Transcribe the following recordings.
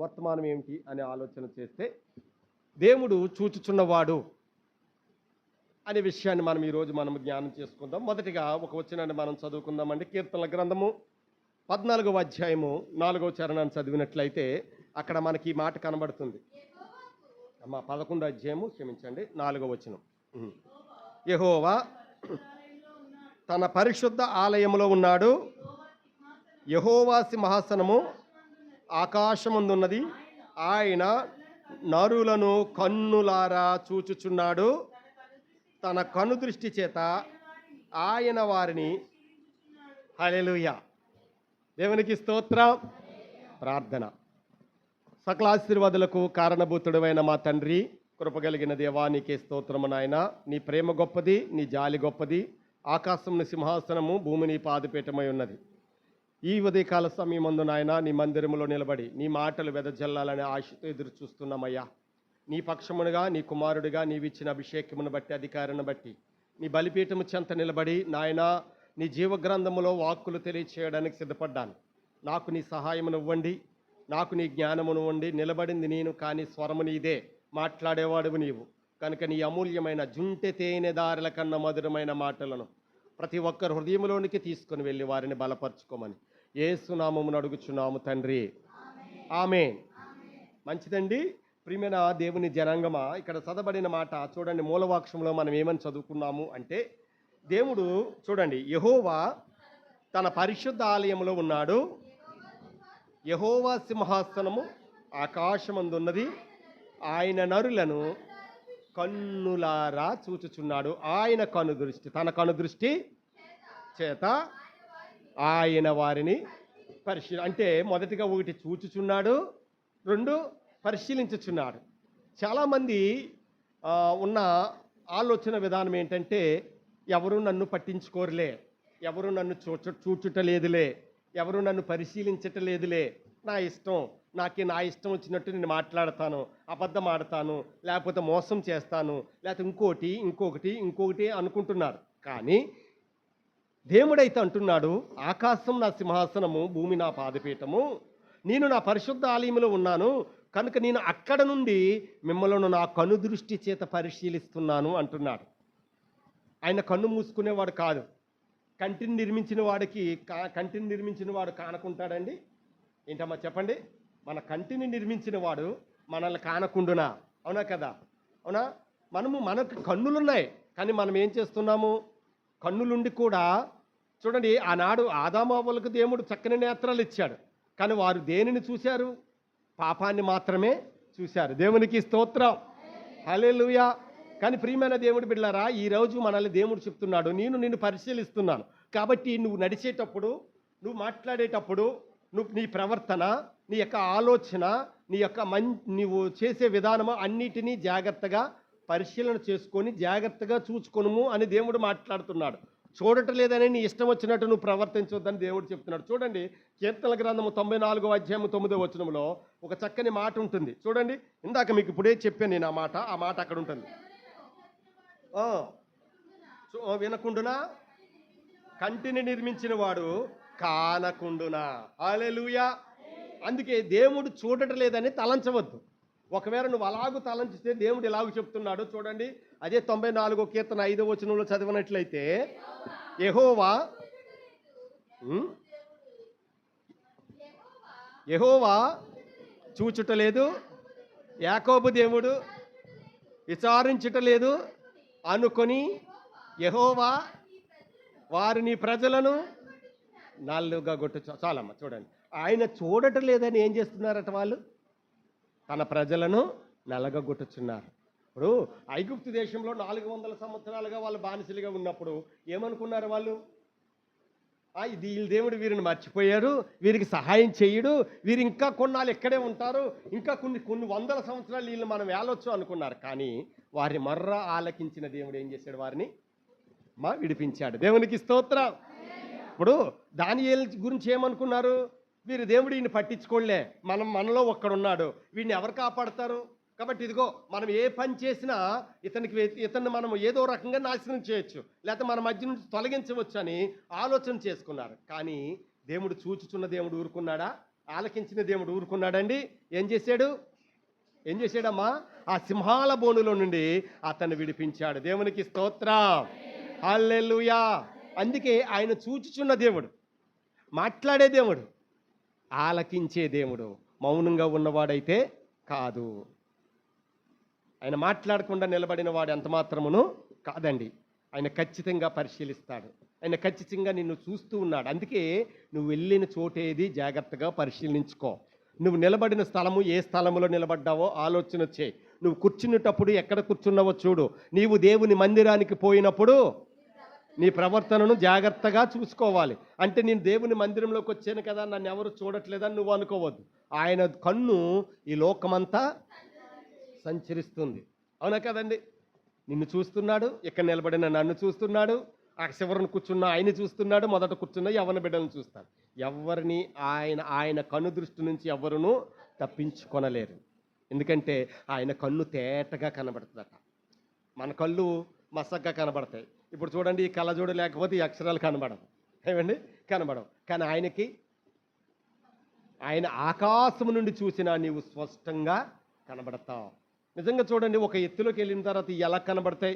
వర్తమానం ఏమిటి అనే ఆలోచన చేస్తే, దేవుడు చూచుచున్నవాడు అనే విషయాన్ని మనం ఈరోజు జ్ఞానం చేసుకుందాం. మొదటిగా ఒక వచనాన్ని మనం చదువుకుందామండి. కీర్తనల గ్రంథము 14వ అధ్యాయము 4వ చరణాన్ని చదివినట్లయితే అక్కడ మనకి ఈ మాట కనబడుతుంది. 11వ అధ్యాయము క్షమించండి 4వ వచనం. యెహోవా తన పరిశుద్ధ ఆలయములో ఉన్నాడు, యెహోవా సింహాసనము ఆకాశమందున్నది, ఆయన నరులను కన్నులారా చూచుచున్నాడు, తన కనుదృష్టి చేత ఆయన వారిని. హల్లెలూయా, దేవునికి స్తోత్రం. ప్రార్థన. సకల ఆశీర్వాదాలకు కారణభూతుడైన మా తండ్రి, కృపగలిగిన దేవా, నీకే స్తోత్రము నాయన. నీ ప్రేమ గొప్పది, నీ జాలి గొప్పది. ఆకాశంని సింహాసనము, భూమిని పాదపీఠమై ఉన్నది. ఈ ఉదయకాల సమయమందు నాయన నీ మందిరములో నిలబడి నీ మాటలు వెదజల్లాలనే ఆశతో ఎదురు చూస్తున్నామయ్యా. నీ పక్షమునుగా, నీ కుమారుడిగా నీవిచ్చిన అభిషేకమును బట్టి, అధికారాన్ని బట్టి నీ బలిపీఠము చెంత నిలబడి నాయన నీ జీవగ్రంథములో వాక్కులు తెలియచేయడానికి సిద్ధపడ్డాను. నాకు నీ సహాయమును ఇవ్వండి, నాకు నీ జ్ఞానమును ఇవ్వండి. నిలబడింది నేను, కానీ స్వరము నీదే, మాట్లాడేవాడువు నీవు. కనుక నీ అమూల్యమైన జుంటె తేనె దారుల కన్నా మధురమైన మాటలను ప్రతి ఒక్కరు హృదయంలోనికి తీసుకుని వెళ్ళి వారిని బలపరచుకోమని యేసు నామమున అడుగుచున్నాము తండ్రి, ఆమేన్. మంచిదండి. ప్రియమైన దేవుని జనాంగమా, ఇక్కడ చదవబడిన మాట చూడండి. మూలవాక్యంలో మనం ఏమని చదువుకున్నాము అంటే, దేవుడు చూడండి, యెహోవా తన పరిశుద్ధ ఆలయంలో ఉన్నాడు, యెహోవా సింహాసనము ఆకాశమందున్నది, ఆయన నరులను కన్నులారా చూచుచున్నాడు. ఆయన కనుదృష్టి, తన కనుదృష్టి చేత ఆయన వారిని అంటే మొదటిగా ఒకటి చూచుచున్నాడు, రెండు పరిశీలించుచున్నాడు. చాలామంది ఉన్న ఆలోచన విధానం ఏంటంటే, ఎవరు నన్ను పట్టించుకోరులే, ఎవరు నన్ను చూచుటలేదులే, ఎవరు నన్ను పరిశీలించటలేదులే, నా ఇష్టం, నా ఇష్టం వచ్చినట్టు నేను మాట్లాడతాను, అబద్ధం ఆడతాను, లేకపోతే మోసం చేస్తాను, లేకపోతే ఇంకొకటి అనుకుంటున్నారు. కానీ దేవుడైతే అంటున్నాడు, ఆకాశం నా సింహాసనము, భూమి నా పాదపీఠము, నేను నా పరిశుద్ధ ఆలయంలో ఉన్నాను, కనుక నేను అక్కడ నుండి మిమ్మల్ని నా కనుదృష్టి చేత పరిశీలిస్తున్నాను అంటున్నాడు. ఆయన కన్ను మూసుకునేవాడు కాదు. కంటిని నిర్మించిన వాడు కానకుంటాడండి? ఏంటమ్మా చెప్పండి. మన కంటిని నిర్మించిన వాడు మనల్ని కానకుండునా? అవునా కదా? అవునా? మనకు కన్నులున్నాయి, కానీ మనం ఏం చేస్తున్నాము? కన్నులుండి కూడా చూడండి, ఆనాడు ఆదామవ్వలకు దేవుడు చక్కని నేత్రాలు ఇచ్చాడు, కానీ వారు దేనిని చూశారు? పాపాన్ని మాత్రమే చూశారు. దేవునికి స్తోత్రం, హల్లెలూయా. కానీ ప్రియమైన దేవుడి బిడ్డలారా, ఈరోజు మనల్ని దేవుడు చెప్తున్నాడు, నేను నిన్ను పరిశీలిస్తున్నాను. కాబట్టి నువ్వు నడిచేటప్పుడు, నువ్వు మాట్లాడేటప్పుడు, నీ ప్రవర్తన, నీ యొక్క ఆలోచన, నీవు చేసే విధానము అన్నిటినీ జాగ్రత్తగా పరిశీలన చేసుకొని జాగ్రత్తగా చూసుకొనుము అని దేవుడు మాట్లాడుతున్నాడు. చూడటం లేదని నీ ఇష్టం వచ్చినట్టు నువ్వు ప్రవర్తించొద్దని దేవుడు చెప్తున్నాడు. చూడండి, కీర్తనల గ్రంథము 94వ అధ్యాయము 9వ వచనంలో ఒక చక్కని మాట ఉంటుంది. చూడండి, ఇందాక మీకు ఇప్పుడే చెప్పాను నేను ఆ మాట అక్కడ ఉంటుంది. వినకుండునా? కంటిని నిర్మించిన వాడు కానకుండునా? హల్లెలూయా. అందుకే దేవుడు చూడటం లేదని తలంచవద్దు. ఒకవేళ నువ్వు అలాగూ తలంచితే దేవుడు ఎలాగూ చెప్తున్నాడు చూడండి. అదే 94వ కీర్తన 5వ వచనంలో చదివినట్లయితే, యెహోవా చూచుటలేదు, యాకోబు దేవుడు విచారించుటలేదు అనుకొని యెహోవా వారిని ప్రజలను నల్లుగా చాలమ్మ చూడండి, ఆయన చూడటం లేదని ఏం చేస్తున్నారట? వాళ్ళు తన ప్రజలను నలగగొట్టుచున్నారు. ఇప్పుడు ఐగుప్తు దేశంలో 400 సంవత్సరాలుగా వాళ్ళు బానిసలుగా ఉన్నప్పుడు ఏమనుకున్నారు వాళ్ళు? ఇది దేవుడు వీరిని మర్చిపోయారు, వీరికి సహాయం చేయడు, వీరు ఇంకా కొన్నాళ్ళు ఇక్కడే ఉంటారు, ఇంకా కొన్ని వందల సంవత్సరాలు వీళ్ళు మనం వేలొచ్చు అనుకున్నారు. కానీ వారి మర్ర ఆలకించిన దేవుడు ఏం చేశాడు? వారిని విడిపించాడు. దేవునికి స్తోత్రం. ఇప్పుడు దానియేలు గురించి ఏమనుకున్నారు? వీరు దేవుడు ఈయన పట్టించుకోలే, మనలో ఒక్కడున్నాడు, వీడిని ఎవరు కాపాడతారు? కాబట్టి ఇదిగో మనం ఏ పని చేసినా ఇతన్ని మనం ఏదో రకంగా నాశనం చేయొచ్చు, లేకపోతే మన మధ్య నుంచి తొలగించవచ్చు అని ఆలోచన చేసుకున్నారు. కానీ దేవుడు చూచుచున్న దేవుడు ఊరుకున్నాడా? ఆలకించిన దేవుడు ఊరుకున్నాడండి. ఏం చేశాడమ్మా? ఆ సింహాల బోనులో నుండి అతన్ని విడిపించాడు. దేవునికి స్తోత్రం, హల్లెలూయా. అందుకే ఆయన చూచుచున్న దేవుడు, మాట్లాడే దేవుడు, ఆలకించే దేవుడు, మౌనంగా ఉన్నవాడైతే కాదు. ఆయన మాట్లాడకుండా నిలబడిన వాడు ఎంత మాత్రమును కాదండి. ఆయన ఖచ్చితంగా పరిశీలిస్తాడు. ఆయన ఖచ్చితంగా నిన్ను చూస్తూ ఉన్నాడు. అందుకే నువ్వు వెళ్ళిన చోటేది జాగ్రత్తగా పరిశీలించుకో. నువ్వు నిలబడిన స్థలము, ఏ స్థలంలో నిలబడ్డావో ఆలోచన చేయి. నువ్వు కూర్చునేటప్పుడు ఎక్కడ కూర్చున్నావో చూడు. నీవు దేవుని మందిరానికి పోయినప్పుడు నీ ప్రవర్తనను జాగ్రత్తగా చూసుకోవాలి. అంటే నేను దేవుని మందిరంలోకి వచ్చాను కదా, నన్ను ఎవరు చూడట్లేదని నువ్వు అనుకోవద్దు. ఆయన కన్ను ఈ లోకమంతా సంచరిస్తుంది. అవునా కదండి? నిన్ను చూస్తున్నాడు, ఇక్కడ నిలబడిన నన్ను చూస్తున్నాడు, ఆ చివరిని కూర్చున్న ఆయన చూస్తున్నాడు, మొదట కూర్చున్న యవ్వన బిడ్డలను చూస్తాడు. ఎవరిని ఆయన కన్ను దృష్టి నుంచి ఎవరునూ తప్పించుకొనలేరు. ఎందుకంటే ఆయన కన్ను తేటగా కనబడుతుందట. మన కళ్ళు మసగ్గా కనబడతాయి. ఇప్పుడు చూడండి, ఈ కళ్ళజోడు లేకపోతే ఈ అక్షరాలు కనబడవు, ఏమండి? కనబడవు. కానీ ఆయన ఆకాశం నుండి చూసినా నీవు స్పష్టంగా కనబడతావు. నిజంగా చూడండి, ఒక ఎత్తులోకి వెళ్ళిన తర్వాత ఎలా కనబడతాయి?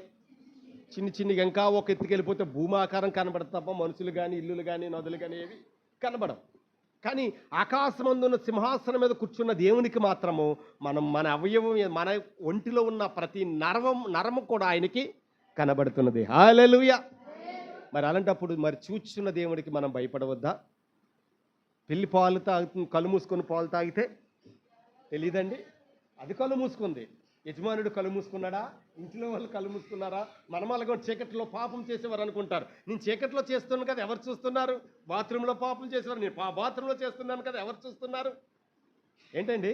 చిన్నగా ఇంకా ఒక ఎత్తుకి వెళ్ళిపోతే భూమాకారం కనబడతా తప్ప మనుషులు కానీ, ఇల్లులు కానీ, నదులు కానీ ఏవి కనబడవు. కానీ ఆకాశమందున్న సింహాసనం మీద కూర్చున్న దేవునికి మాత్రము మన అవయవం, మన ఒంటిలో ఉన్న ప్రతి నరము కూడా ఆయనకి కనబడుతున్నది. హల్లెలూయా. మరి అలాంటప్పుడు మరి చూచున్న దేవుడికి మనం భయపడవద్దా? పెళ్లి పాలు కళ్ళు మూసుకొని పాలు తాగితే తెలియదండి, అది కళ్ళు మూసుకుంది. యజమానుడు కళ్ళు మూసుకున్నాడా? ఇంట్లో వాళ్ళు కళ్ళు మూసుకున్నారా? మనమాలుగా చీకట్లో పాపం చేసేవారు అనుకుంటారు. నేను చీకట్లో చేస్తున్నాను కదా, ఎవరు చూస్తున్నారు? బాత్రూంలో పాపం చేసేవారు, నేను బాత్రూంలో చేస్తున్నాను కదా, ఎవరు చూస్తున్నారు? ఏంటండి?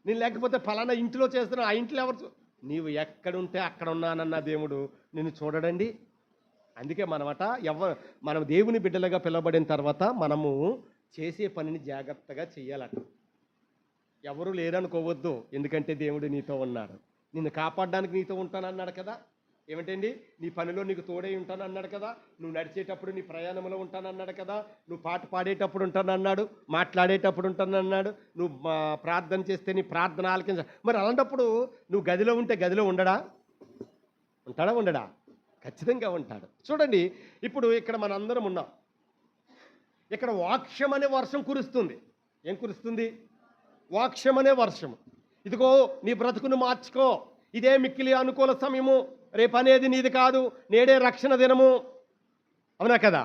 నేను లేకపోతే ఫలానా ఇంట్లో చేస్తున్నాను, ఆ ఇంట్లో ఎవరు నీవు ఎక్కడుంటే అక్కడ ఉన్నానన్న దేవుడు నిన్ను చూడడండి. అందుకే మనం దేవుని బిడ్డలుగా పిలవబడిన తర్వాత మనము చేసే పనిని జాగ్రత్తగా చెయ్యాలట. ఎవరు లేరనుకోవద్దు, ఎందుకంటే దేవుడు నీతో ఉన్నాడు. నిన్ను కాపాడడానికి నీతో ఉంటానన్నాడు కదా. ఏమిటండి? నీ పనిలో నీకు తోడై ఉంటానన్నాడు కదా. నువ్వు నడిచేటప్పుడు నీ ప్రయాణంలో ఉంటానన్నాడు కదా. నువ్వు పాట పాడేటప్పుడు ఉంటానన్నాడు, మాట్లాడేటప్పుడు ఉంటానన్నాడు, నువ్వు ప్రార్థన చేస్తే నీ ప్రార్థన ఆలకించ. మరి అలాంటప్పుడు నువ్వు గదిలో ఉంటే గదిలో ఉండడా? ఖచ్చితంగా ఉంటాడు. చూడండి, ఇప్పుడు ఇక్కడ మనందరం ఉన్నాం. ఇక్కడ వాక్యం అనే వర్షం కురుస్తుంది. ఏం కురుస్తుంది? వాక్యం అనే వర్షము. ఇదిగో నీ బ్రతుకును మార్చుకో, ఇదే మిక్కిలి అనుకూల సమయము, రేపు అనేది నీది కాదు, నేడే రక్షణ దినము. అవునా కదా?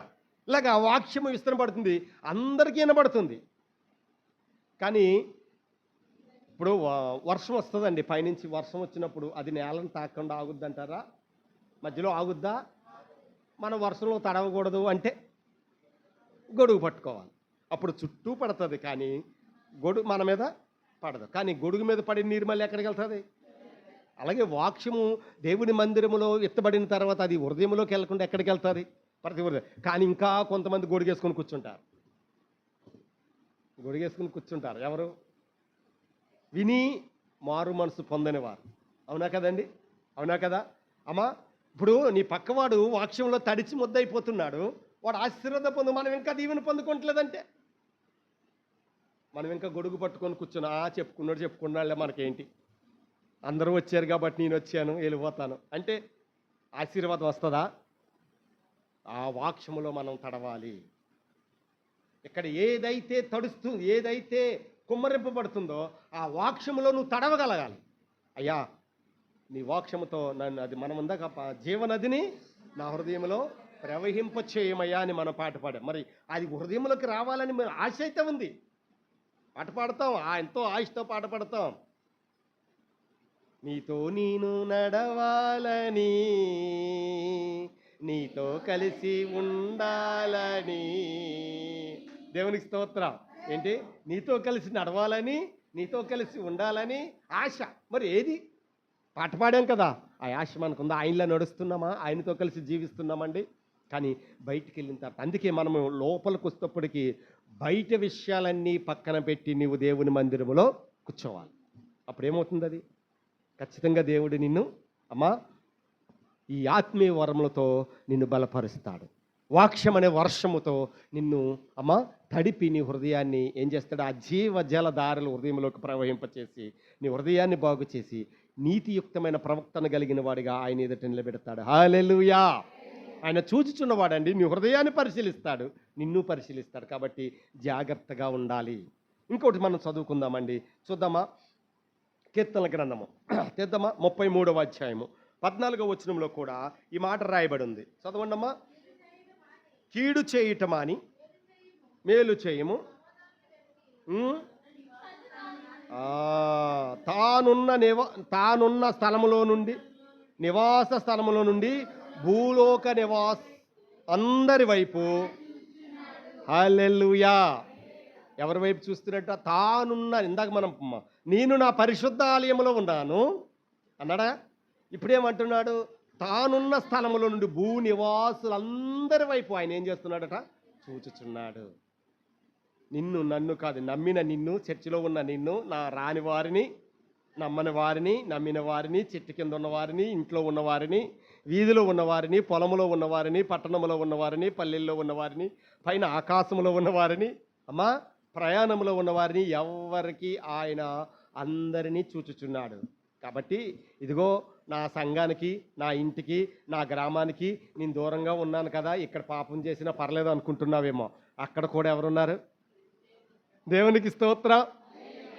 ఇలాగా వాక్యము విస్తరపడుతుంది, అందరికీ వినబడుతుంది. కానీ ఇప్పుడు వర్షం వస్తుందండి, పైనుంచి వర్షం వచ్చినప్పుడు అది నేలను తాకుండా ఆగుద్దంటారా? మధ్యలో ఆగుద్దా? మనం వర్షంలో తడవకూడదు అంటే గొడుగు పట్టుకోవాలి. అప్పుడు చుట్టూ పడుతుంది, కానీ గొడుగు మన మీద పడదు. కానీ గొడుగు మీద పడిన నీరు మళ్ళీ ఎక్కడికి వెళ్తుంది? అలాగే వాక్యము దేవుని మందిరములో ఎత్తబడిన తర్వాత అది హృదయంలోకి వెళ్ళకుండా ఎక్కడికి వెళ్తుంది? ప్రతి హృదయం. కానీ ఇంకా కొంతమంది గొడుగేసుకొని కూర్చుంటారు. ఎవరు? విని మారు మనసు పొందని వారు. అవునా కదండి? అవునా కదా అమ్మా? ఇప్పుడు నీ పక్కవాడు వాక్యంలో తడిచి ముద్దయిపోతున్నాడు, వాడు ఆశీర్వాద పొందు, మనం ఇంకా దీవెన పొందుకోవట్లేదంటే మనం ఇంకా గొడుగు పట్టుకొని కూర్చున్నా, చెప్పుకున్నాడులే, మనకేంటి, అందరూ వచ్చారు కాబట్టి నేను వచ్చాను, వెళ్ళిపోతాను అంటే ఆశీర్వాదం వస్తుందా? ఆ వాక్యములో మనం తడవాలి. ఇక్కడ ఏదైతే కుమ్మరింపబడుతుందో ఆ వాక్యములో నువ్వు తడవగలగాలి. అయ్యా, నీ వాక్యముతో నన్ను, అది మనముందాక జీవనదిని నా హృదయంలో ప్రవహింపచేయమయ్యా అని మనం పాట పాడాం. మరి అది హృదయంలోకి రావాలని మరి ఆశ అయితే ఉంది. పాట పాడతాం, ఎంతో ఆశతో పాట పాడతాం. నీతో నేను నడవాలని, నీతో కలిసి ఉండాలని. దేవునికి స్తోత్రం. ఏంటి? నీతో కలిసి నడవాలని, నీతో కలిసి ఉండాలని ఆశ. మరి ఏది? పాట పాడాం కదా, ఆ ఆశ మనకుందా? ఆయనలో నడుస్తున్నామా? ఆయనతో కలిసి జీవిస్తున్నామండి. కానీ బయటికి వెళ్ళిన తర్వాత, అందుకే మనము లోపలికి వస్తేప్పటికీ బయట విషయాలన్నీ పక్కన పెట్టి నీవు దేవుని మందిరములో కూర్చోవాలి. అప్పుడు ఏమవుతుంది? అది ఖచ్చితంగా దేవుడు నిన్ను ఈ ఆత్మీయ వరములతో నిన్ను బలపరుస్తాడు. వాక్యం అనే వర్షముతో నిన్ను తడిపి నీ హృదయాన్ని ఏం చేస్తాడు? ఆ జీవ జలధారలు హృదయంలోకి ప్రవహింపచేసి నీ హృదయాన్ని బాగు చేసి నీతియుక్తమైన ప్రవక్తన కలిగిన వాడిగా ఆయన ఎదుట నిలబెడతాడు. హల్లెలూయా. ఆయన చూచుచున్నవాడండి. నీ హృదయాన్ని పరిశీలిస్తాడు, నిన్ను పరిశీలిస్తాడు. కాబట్టి జాగ్రత్తగా ఉండాలి. ఇంకోటి మనం చదువుకుందామండి. చూద్దామా? కీర్తనల గ్రంథము తెద్దామా? 33వ అధ్యాయము 14వ వచనంలో కూడా ఈ మాట రాయబడి ఉంది. చదవండమ్మా. కీడు చేయటమాని మేలు చేయము, తానున్న స్థలములో నుండి, నివాస స్థలములో నుండి భూలోక నివాస అందరి వైపు. హల్లెలూయా. ఎవరి వైపు చూస్తున్నట్ట? తానున్న, ఇందాక మనం నేను నా పరిశుద్ధ ఆలయంలో ఉన్నాను అన్నాడా? ఇప్పుడేమంటున్నాడు? తానున్న స్థలములో నుండి భూ నివాసులందరి వైపు ఆయన ఏం చేస్తున్నాడట? చూచుచున్నాడు. నిన్ను, నన్ను కాదు, నమ్మిన నిన్ను, చర్చిలో ఉన్న నిన్ను, నా రాని వారిని, నమ్మని వారిని, నమ్మిన వారిని, చెట్టు కింద ఉన్నవారిని, ఇంట్లో ఉన్నవారిని, వీధిలో ఉన్నవారిని, పొలంలో ఉన్నవారిని, పట్టణంలో ఉన్నవారిని, పల్లెల్లో ఉన్నవారిని, పైన ఆకాశంలో ఉన్నవారిని, అమ్మా ప్రయాణంలో ఉన్నవారిని, ఎవరికి ఆయన అందరినీ చూచుచున్నాడు. కాబట్టి ఇదిగో నా సంఘానికి, నా ఇంటికి, నా గ్రామానికి నేను దూరంగా ఉన్నాను కదా, ఇక్కడ పాపం చేసినా పర్లేదు అనుకుంటున్నావేమో. అక్కడ కూడా ఎవరున్నారు? దేవునికి స్తోత్రం.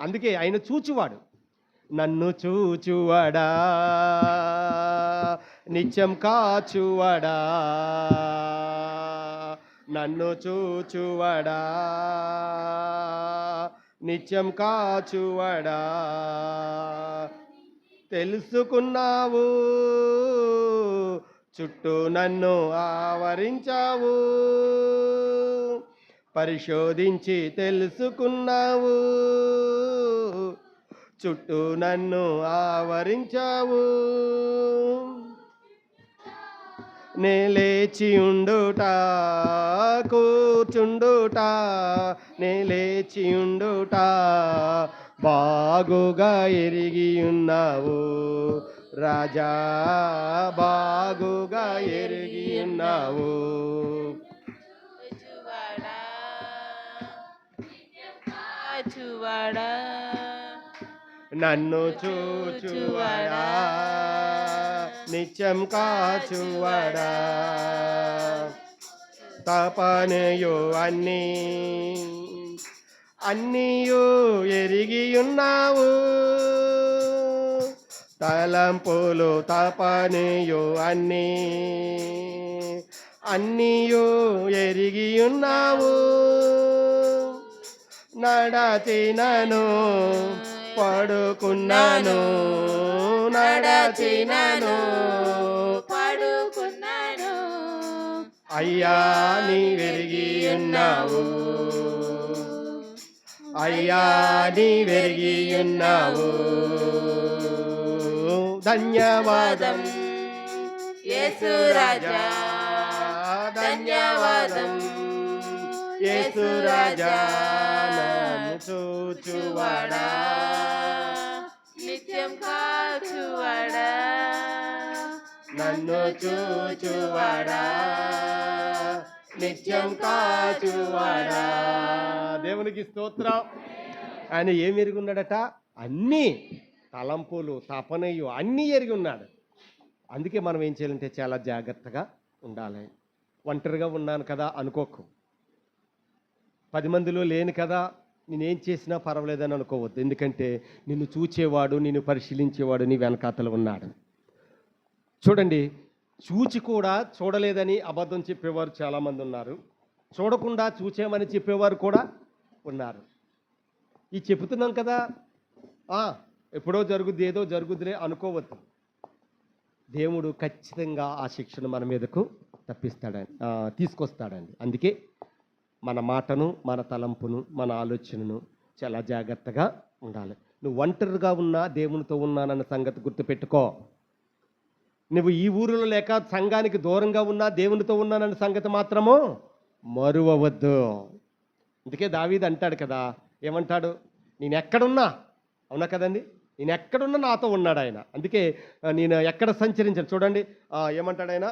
అందుకే ఆయన చూచువాడు. నన్ను చూచువాడా, నిత్యం కాచువాడా, నన్ను చూచువాడా, నిత్యం కాచువాడా. తెలుసుకున్నావు, చుట్టూ నన్ను ఆవరించావు, పరిశోధించి తెలుసుకున్నావు, చుట్టూ నన్ను ఆవరించావు. నే లేచి ఉండుట, కూర్చుండుట, నే లేచి ఉండుట బాగుగా ఎరిగి ఉన్నావు రాజా, బాగుగా ఎరిగి ఉన్నావు. నన్ను చూచువాడా, నిత్యం కాచువాడా. తపనయు అన్నీయు ఎరిగి ఉన్నావు, తలంపులు తపనయు అన్నీయు ఎరిగి ఉన్నావు. నడచినను పడుకున్నాను, నడచినను పడుకున్నాను, అయ్యా నీ వెరిగి ఉన్నావు, అయ్యా నీ వెరిగి ఉన్నావు. ధన్యవాదం యేసు రాజా, ధన్యవాదం యేసు రాజా. నన్ను చూచువాడా, నిత్యం కాచువాడా, నన్ను చూచువాడా, నిత్యం కాచువాడా. దేవునికి స్తోత్రం. ఆయన ఏమి ఎరిగి ఉన్నాడట? అన్నీ తలంపులు తపనయు అన్నీ ఎరిగి ఉన్నాడు. అందుకే మనం ఏం చేయాలంటే చాలా జాగ్రత్తగా ఉండాలి. ఒంటరిగా ఉన్నాను కదా అనుకోకు, 10 మందిలో లేను కదా నేనేం చేసినా పర్వాలేదని అనుకోవద్దు. ఎందుకంటే నిన్ను చూచేవాడు, నిన్ను పరిశీలించేవాడు నీ వెనకాతలు ఉన్నాడు. చూడండి, చూచి కూడా చూడలేదని అబద్ధం చెప్పేవారు చాలామంది ఉన్నారు, చూడకుండా చూచామని చెప్పేవారు కూడా ఉన్నారు. ఈ చెబుతున్నాం కదా, ఎప్పుడో జరుగుద్ది, ఏదో జరుగుద్దిలే అనుకోవద్దు. దేవుడు ఖచ్చితంగా ఆ శిక్షను మన మీదకు తీసుకొస్తాడండి. అందుకే మన మాటను, మన తలంపును, మన ఆలోచనను చాలా జాగ్రత్తగా ఉండాలి. నువ్వు ఒంటరిగా ఉన్నా దేవునితో ఉన్నానన్న సంగతి గుర్తుపెట్టుకో. నువ్వు ఈ ఊరిలో లేక సంఘానికి దూరంగా ఉన్నా దేవునితో ఉన్నానన్న సంగతి మాత్రము మరువవద్దు. అందుకే దావీదు అంటాడు కదా, ఏమంటాడు? నేను ఎక్కడున్నా, అవునా కదండి, నేను ఎక్కడున్నా నాతో ఉన్నాడు ఆయన. అందుకే నేను ఎక్కడ సంచరించాను చూడండి, ఏమంటాడు ఆయన?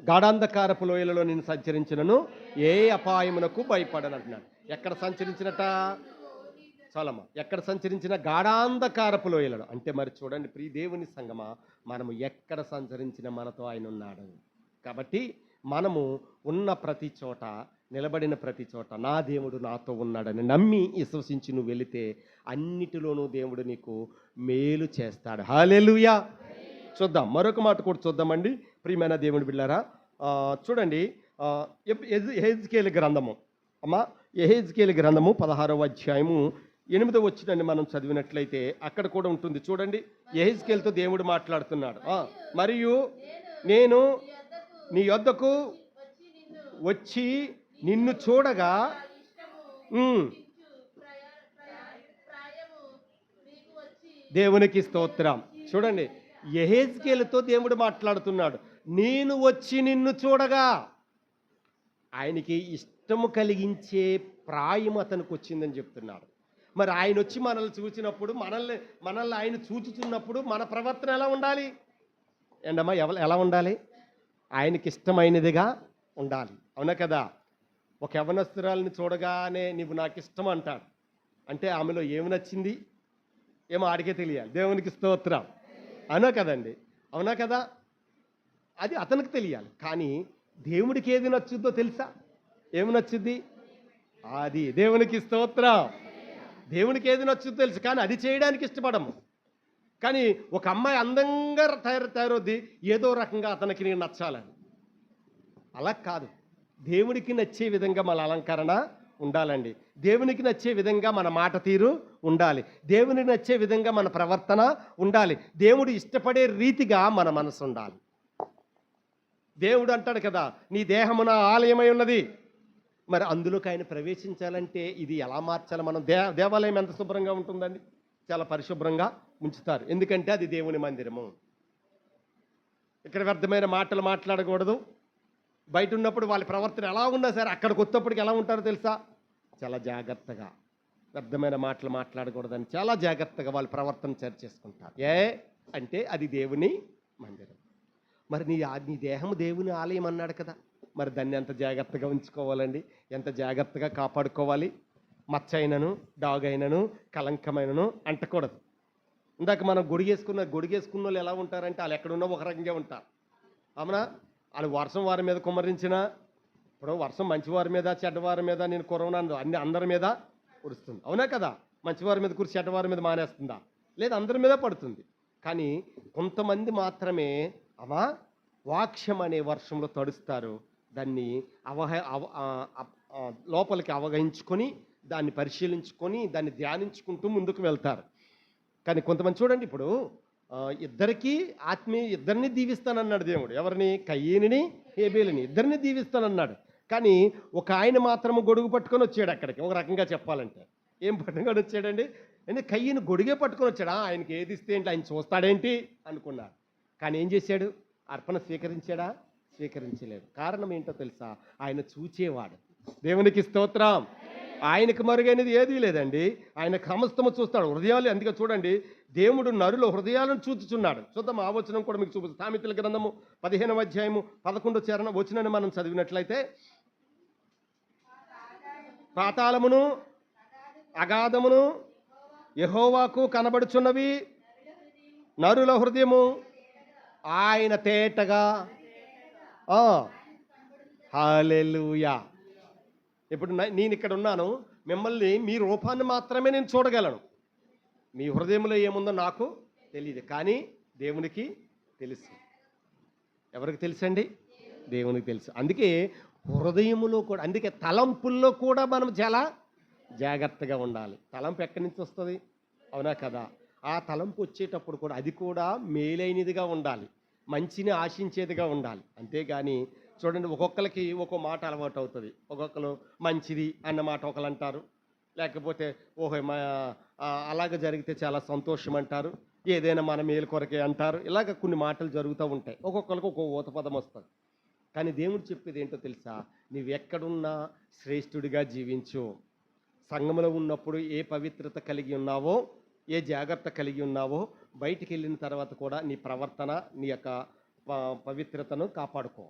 గాఢాంధకారపు లోయలలో నేను సంచరించినను ఏ అపాయమునకు భయపడను అంటున్నాడు. ఎక్కడ సంచరించినట చాలమ్మా, ఎక్కడ సంచరించిన గాఢాంధకారపు లోయలలో అంటే మరి చూడండి ప్రియ దేవుని సంగమా, మనము ఎక్కడ సంచరించిన మనతో ఆయన ఉన్నాడు. కాబట్టి మనము ఉన్న ప్రతి చోట, నిలబడిన ప్రతి చోట నా దేవుడు నాతో ఉన్నాడని నమ్మి విశ్వసించి నువ్వు వెళితే అన్నిటిలోనూ దేవుడు నీకు మేలు చేస్తాడు. హల్లెలూయా. చూద్దాం, మరొక మాట కూడా చూద్దామండి ప్రియమైన దేవుని బిడ్డలారా. చూడండి, యెహెజ్కేలు గ్రంథము అమ్మా, యెహెజ్కేలు గ్రంథము 16వ అధ్యాయము 8వ వచనాన్ని మనం చదివినట్లయితే అక్కడ కూడా ఉంటుంది. చూడండి, యెహెజ్కేలుతో దేవుడు మాట్లాడుతున్నాడు. మరియు నేను నీ యొద్దకు వచ్చి నిన్ను చూడగా దేవునికి స్తోత్రం. చూడండి, యెహెజ్కేలుతో దేవుడు మాట్లాడుతున్నాడు. నేను వచ్చి నిన్ను చూడగా, ఆయనకి ఇష్టము కలిగించే ప్రాయం అతనికి వచ్చిందని చెప్తున్నాడు. మరి ఆయన వచ్చి మనల్ని చూసినప్పుడు, మనల్ని ఆయన చూచుతున్నప్పుడు మన ప్రవర్తన ఎలా ఉండాలి ఏంటమ్మా? ఎలా ఉండాలి? ఆయనకి ఇష్టమైనదిగా ఉండాలి. అవునా కదా? ఒక యవనస్తురాలని చూడగానే నీవు నాకు ఇష్టం అంటాడు అంటే ఆమెలో ఏమి నచ్చింది ఏమో ఆడికే తెలియాలి. దేవునికి స్తోత్రం. అవునా కదండి? అవునా కదా? అది అతనికి తెలియాలి. కానీ దేవుడికి ఏది నచ్చుద్దో తెలుసా? ఏమి నచ్చుద్ది? అది దేవునికి స్తోత్రం. దేవునికి ఏది నచ్చుద్దో తెలుసు, కానీ అది చేయడానికి ఇష్టపడము. కానీ ఒక అమ్మాయి అందంగా తయారవుద్ది ఏదో రకంగా అతనికి నేను నచ్చాలని. అలా కాదు. దేవుడికి నచ్చే విధంగా మన అలంకరణ ఉండాలండి. దేవునికి నచ్చే విధంగా మన మాట తీరు ఉండాలి. దేవునికి నచ్చే విధంగా మన ప్రవర్తన ఉండాలి. దేవుడు ఇష్టపడే రీతిగా మన మనసు ఉండాలి. దేవుడు అంటాడు కదా, నీ దేహము నా ఆలయమై ఉన్నది. మరి అందులోకి ఆయన ప్రవేశించాలంటే ఇది ఎలా మార్చాలి? మనం దేవాలయం ఎంత శుభ్రంగా ఉంటుందండి? చాలా పరిశుభ్రంగా ఉంచుతారు. ఎందుకంటే అది దేవుని మందిరము. ఇక్కడ వ్యర్థమైన మాటలు మాట్లాడకూడదు. బయట ఉన్నప్పుడు వాళ్ళ ప్రవర్తన ఎలా ఉన్నా సరే అక్కడికి వచ్చేప్పటికి ఎలా ఉంటారో తెలుసా? చాలా జాగ్రత్తగా, వ్యర్థమైన మాటలు మాట్లాడకూడదని చాలా జాగ్రత్తగా వాళ్ళ ప్రవర్తన సరి చేసుకుంటారు. అంటే అది దేవుని మందిరం. మరి నీ దేహము దేవుని ఆలయం అన్నాడు కదా, మరి దాన్ని ఎంత జాగ్రత్తగా ఉంచుకోవాలండి, ఎంత జాగ్రత్తగా కాపాడుకోవాలి. మచ్చ అయినను, డాగ్ అయినను, కలంకమైనను అంటకూడదు. ఇందాక మనం గొడిగేసుకున్న వాళ్ళు ఎలా ఉంటారంటే వాళ్ళు ఎక్కడున్నా ఒక రకంగా ఉంటారు. అవునా? వాళ్ళు వర్షం వారి మీద కుమ్మరించిన, ఇప్పుడు వర్షం మంచివారి మీద చెడ్డవారి మీద నేను కురవను, అందరి మీద కురుస్తుంది. అవునా కదా? మంచివారి మీద కురిసి చెడ్డవారి మీద మానేస్తుందా? లేదు, అందరి మీద పడుతుంది. కానీ కొంతమంది మాత్రమే వాక్యం అనే వర్షంలో తడుస్తారు. దాన్ని లోపలికి అవగహించుకొని, దాన్ని పరిశీలించుకొని, దాన్ని ధ్యానించుకుంటూ ముందుకు వెళ్తారు. కానీ కొంతమంది చూడండి, ఇప్పుడు ఇద్దరిని దీవిస్తానన్నాడు దేవుడు. ఎవరిని? కయ్యీని, హేబేలుని ఇద్దరిని దీవిస్తానన్నాడు. కానీ ఒక ఆయన మాత్రము గొడుగు పట్టుకొని వచ్చాడు అక్కడికి. ఒక రకంగా చెప్పాలంటే ఏం పట్టుకొని వచ్చాడండి? అంటే కయ్యను గొడుగే పట్టుకొని వచ్చాడా? ఆయనకి ఏది ఇస్తే ఏంటి, ఆయన చూస్తాడేంటి అనుకున్నాడు. కానీ ఏం చేశాడు? అర్పణ స్వీకరించాడా? స్వీకరించలేదు. కారణం ఏంటో తెలుసా? ఆయన చూచేవాడు. దేవునికి స్తోత్రం. ఆయనకు మరుగైనది ఏదీ లేదండి. ఆయన సమస్తము చూస్తాడు, హృదయాలు. అందుకే చూడండి, దేవుడు నరుల హృదయాలను చూచుచున్నాడు. చూద్దాం, ఆ వచనం కూడా మీకు చూపిస్తాం. సామెతల గ్రంథము 15వ అధ్యాయము 11వ వచనాన్ని మనం చదివినట్లయితే, పాతాళమును అగాధమును యెహోవాకు కనబడుచున్నవి, నరుల హృదయము ఆయన తేటగా. హల్లెలూయా. ఇప్పుడు నేను ఇక్కడ ఉన్నాను, మిమ్మల్ని మీ రూపాన్ని మాత్రమే నేను చూడగలను. మీ హృదయంలో ఏముందో నాకు తెలియదు, కానీ దేవునికి తెలుసు. ఎవరికి తెలుసండి? దేవునికి తెలుసు. అందుకే హృదయములో కూడా, అందుకే తలంపుల్లో కూడా మనం చాలా జాగ్రత్తగా ఉండాలి. తలంపు ఎక్కడి నుంచి వస్తుంది? అవునా కదా? ఆ తలంపు వచ్చేటప్పుడు కూడా అది కూడా మేలైనదిగా ఉండాలి, మంచిని ఆశించేదిగా ఉండాలి. అంతేగాని చూడండి, ఒక్కొక్కరికి ఒక్కో మాట అలవాటు అవుతుంది. ఒక్కొక్కరు మంచిది అన్న మాట ఒకరు అంటారు, లేకపోతే అలాగ జరిగితే చాలా సంతోషం అంటారు, ఏదైనా మన మేలు కొరకే అంటారు. ఇలాగ కొన్ని మాటలు జరుగుతూ ఉంటాయి. ఒక్కొక్కరికి ఒక్కో ఊత పదం వస్తుంది. కానీ దేవుడు చెప్పేది ఏంటో తెలుసా? నువ్వెక్కడున్నా శ్రేష్ఠుడిగా జీవించు. సంఘంలో ఉన్నప్పుడు ఏ పవిత్రత కలిగి ఉన్నావో, ఏ జాగ్రత్త కలిగి ఉన్నావో, బయటికి వెళ్ళిన తర్వాత కూడా నీ ప్రవర్తన, నీ యొక్క పవిత్రతను కాపాడుకో.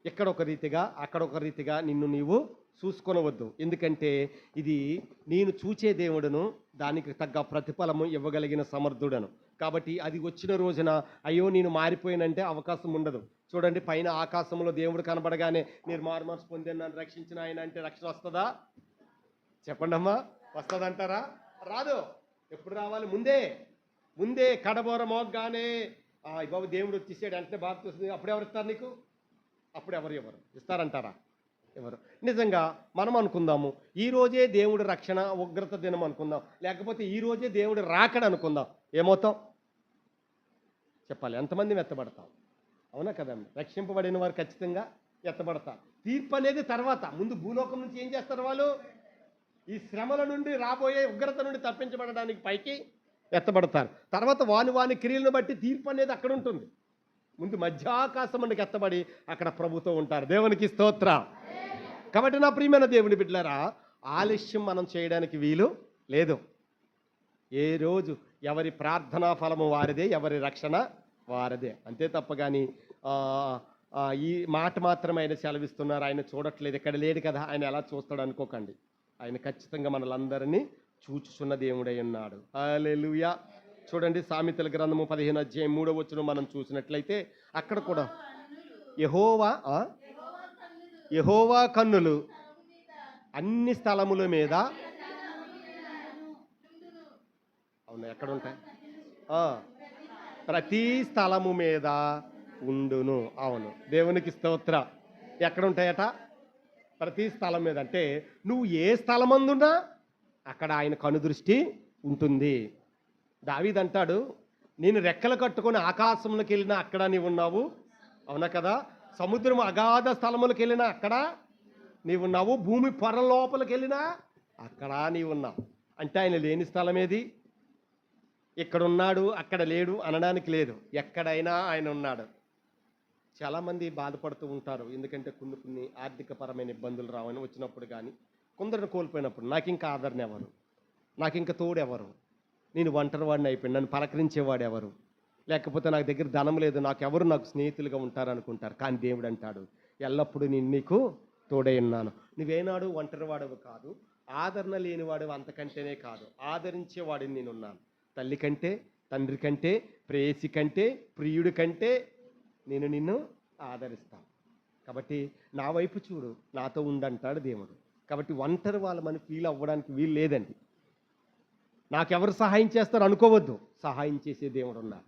ఇక్కడ ఒక రీతిగా అక్కడ ఒక రీతిగా నిన్ను నీవు చూసుకొనవద్దు. ఎందుకంటే ఇది నేను చూచే దేవుడును, దానికి తగ్గ ప్రతిఫలము ఇవ్వగలిగిన సమర్థుడను. కాబట్టి అది వచ్చిన రోజున అయ్యో నేను మారిపోయానంటే అవకాశం ఉండదు. చూడండి, పైన ఆకాశంలో దేవుడు కనబడగానే మీరు మారుమనసు పొందాను, నన్ను రక్షించిన ఆయన అంటే రక్షణ వస్తుందా? చెప్పండి అమ్మా, వస్తుందంటారా? రాదు. ఎప్పుడు రావాలి? ముందే కడబోర మోగ్గానే బాబు దేవుడు వచ్చేసాడు అంటే బాప్తిస్మం అప్పుడు ఎవరు ఇస్తారు నీకు? అప్పుడు ఎవరు ఇస్తారంటారా? ఎవరు? నిజంగా మనం అనుకుందాము, ఈ రోజే దేవుడి రక్షణ ఉగ్రత దినం అనుకుందాం, లేకపోతే ఈ రోజే దేవుడి రాకడ అనుకుందాం, ఏమవుతాం చెప్పాలి? ఎంతమంది ఎత్తబడతాం? అవునా కదండి? రక్షింపబడిన వారు ఖచ్చితంగా ఎత్తబడతారు. తీర్పు అనేది తర్వాత. ముందు భూలోకం నుంచి ఏం చేస్తారు వాళ్ళు? ఈ శ్రమల నుండి, రాబోయే ఉగ్రత నుండి తప్పించబడడానికి పైకి ఎత్తబడతారు. తర్వాత వాని క్రియలను బట్టి తీర్పు అనేది అక్కడ ఉంటుంది. ముందు మధ్యాకాశం నుండి ఎత్తబడి అక్కడ ప్రభుతో ఉంటారు. దేవునికి స్తోత్ర. కాబట్టి నా ప్రియమైన దేవుని బిడ్డలారా, ఆలస్యం మనం చేయడానికి వీలు లేదు. ఏ రోజు ఎవరి ప్రార్థనా ఫలము వారిదే, ఎవరి రక్షణ వారిదే. అంతే తప్ప కానీ ఈ మాట మాత్రమే ఆయన సెలవిస్తున్నారు, ఆయన చూడట్లేదు, ఇక్కడ లేడు కదా, ఆయన ఎలా చూస్తాడు అనుకోకండి. ఆయన ఖచ్చితంగా మనలందరినీ చూచుచున్న దేవుడై ఉన్నాడు. హల్లెలూయా. చూడండి, సామెతల గ్రంథము 15:3 మనం చూసినట్లయితే అక్కడ కూడా యెహోవా కన్నులు అన్ని స్థలముల మీద. అవును, ఎక్కడ ఉంటాయి? ప్రతి స్థలము మీద ఉండును. అవును, దేవునికి స్తోత్ర. ఎక్కడ ఉంటాయట? ప్రతి స్థలం మీద. అంటే నువ్వు ఏ స్థలమందున్నా అక్కడ ఆయన కనుదృష్టి ఉంటుంది. దావీదు అంటాడు, నేను రెక్కలు కట్టుకొని ఆకాశంలోకి వెళ్ళినా అక్కడ నీవు ఉన్నావు. అవునా కదా? సముద్రం అగాధ స్థలములకు వెళ్ళినా అక్కడ నీవున్నావు. భూమి పొర లోపలికి వెళ్ళినా అక్కడ నీవున్నావు. అంటే ఆయన లేని స్థలం ఏది? ఇక్కడున్నాడు అక్కడ లేడు అనడానికి లేదు. ఎక్కడైనా ఆయన ఉన్నాడు. చాలామంది బాధపడుతూ ఉంటారు, ఎందుకంటే కొన్ని ఆర్థికపరమైన ఇబ్బందులు రావని వచ్చినప్పుడు, కానీ కొందరిని కోల్పోయినప్పుడు నాకు ఇంకా ఆదరణ ఎవరు, నాకు ఇంకా తోడెవరు, నేను ఒంటరి వాడిని అయిపోయాను, నన్ను పలకరించేవాడు ఎవరు, లేకపోతే నాకు దగ్గర ధనం లేదు, నాకు స్నేహితులుగా ఉంటారనుకుంటారు. కానీ దేవుడు అంటాడు, ఎల్లప్పుడూ నేను నీకు తోడై ఉన్నాను. నువ్వేనాడు ఒంటరివాడవు కాదు, ఆదరణ లేనివాడు అంతకంటేనే కాదు, ఆదరించేవాడిని నేనున్నాను. తల్లి కంటే, తండ్రి కంటే, ప్రేయసి కంటే, ప్రియుడి కంటే నేను నిన్ను ఆదరిస్తాను. కాబట్టి నా వైపు చూడు, నాతో ఉండంటాడు దేవుడు. కాబట్టి ఒంటరి వాళ్ళమని ఫీల్ అవ్వడానికి వీలు లేదండి. నాకెవరు సహాయం చేస్తారు అనుకోవద్దు, సహాయం చేసే దేవుడు ఉన్నారు.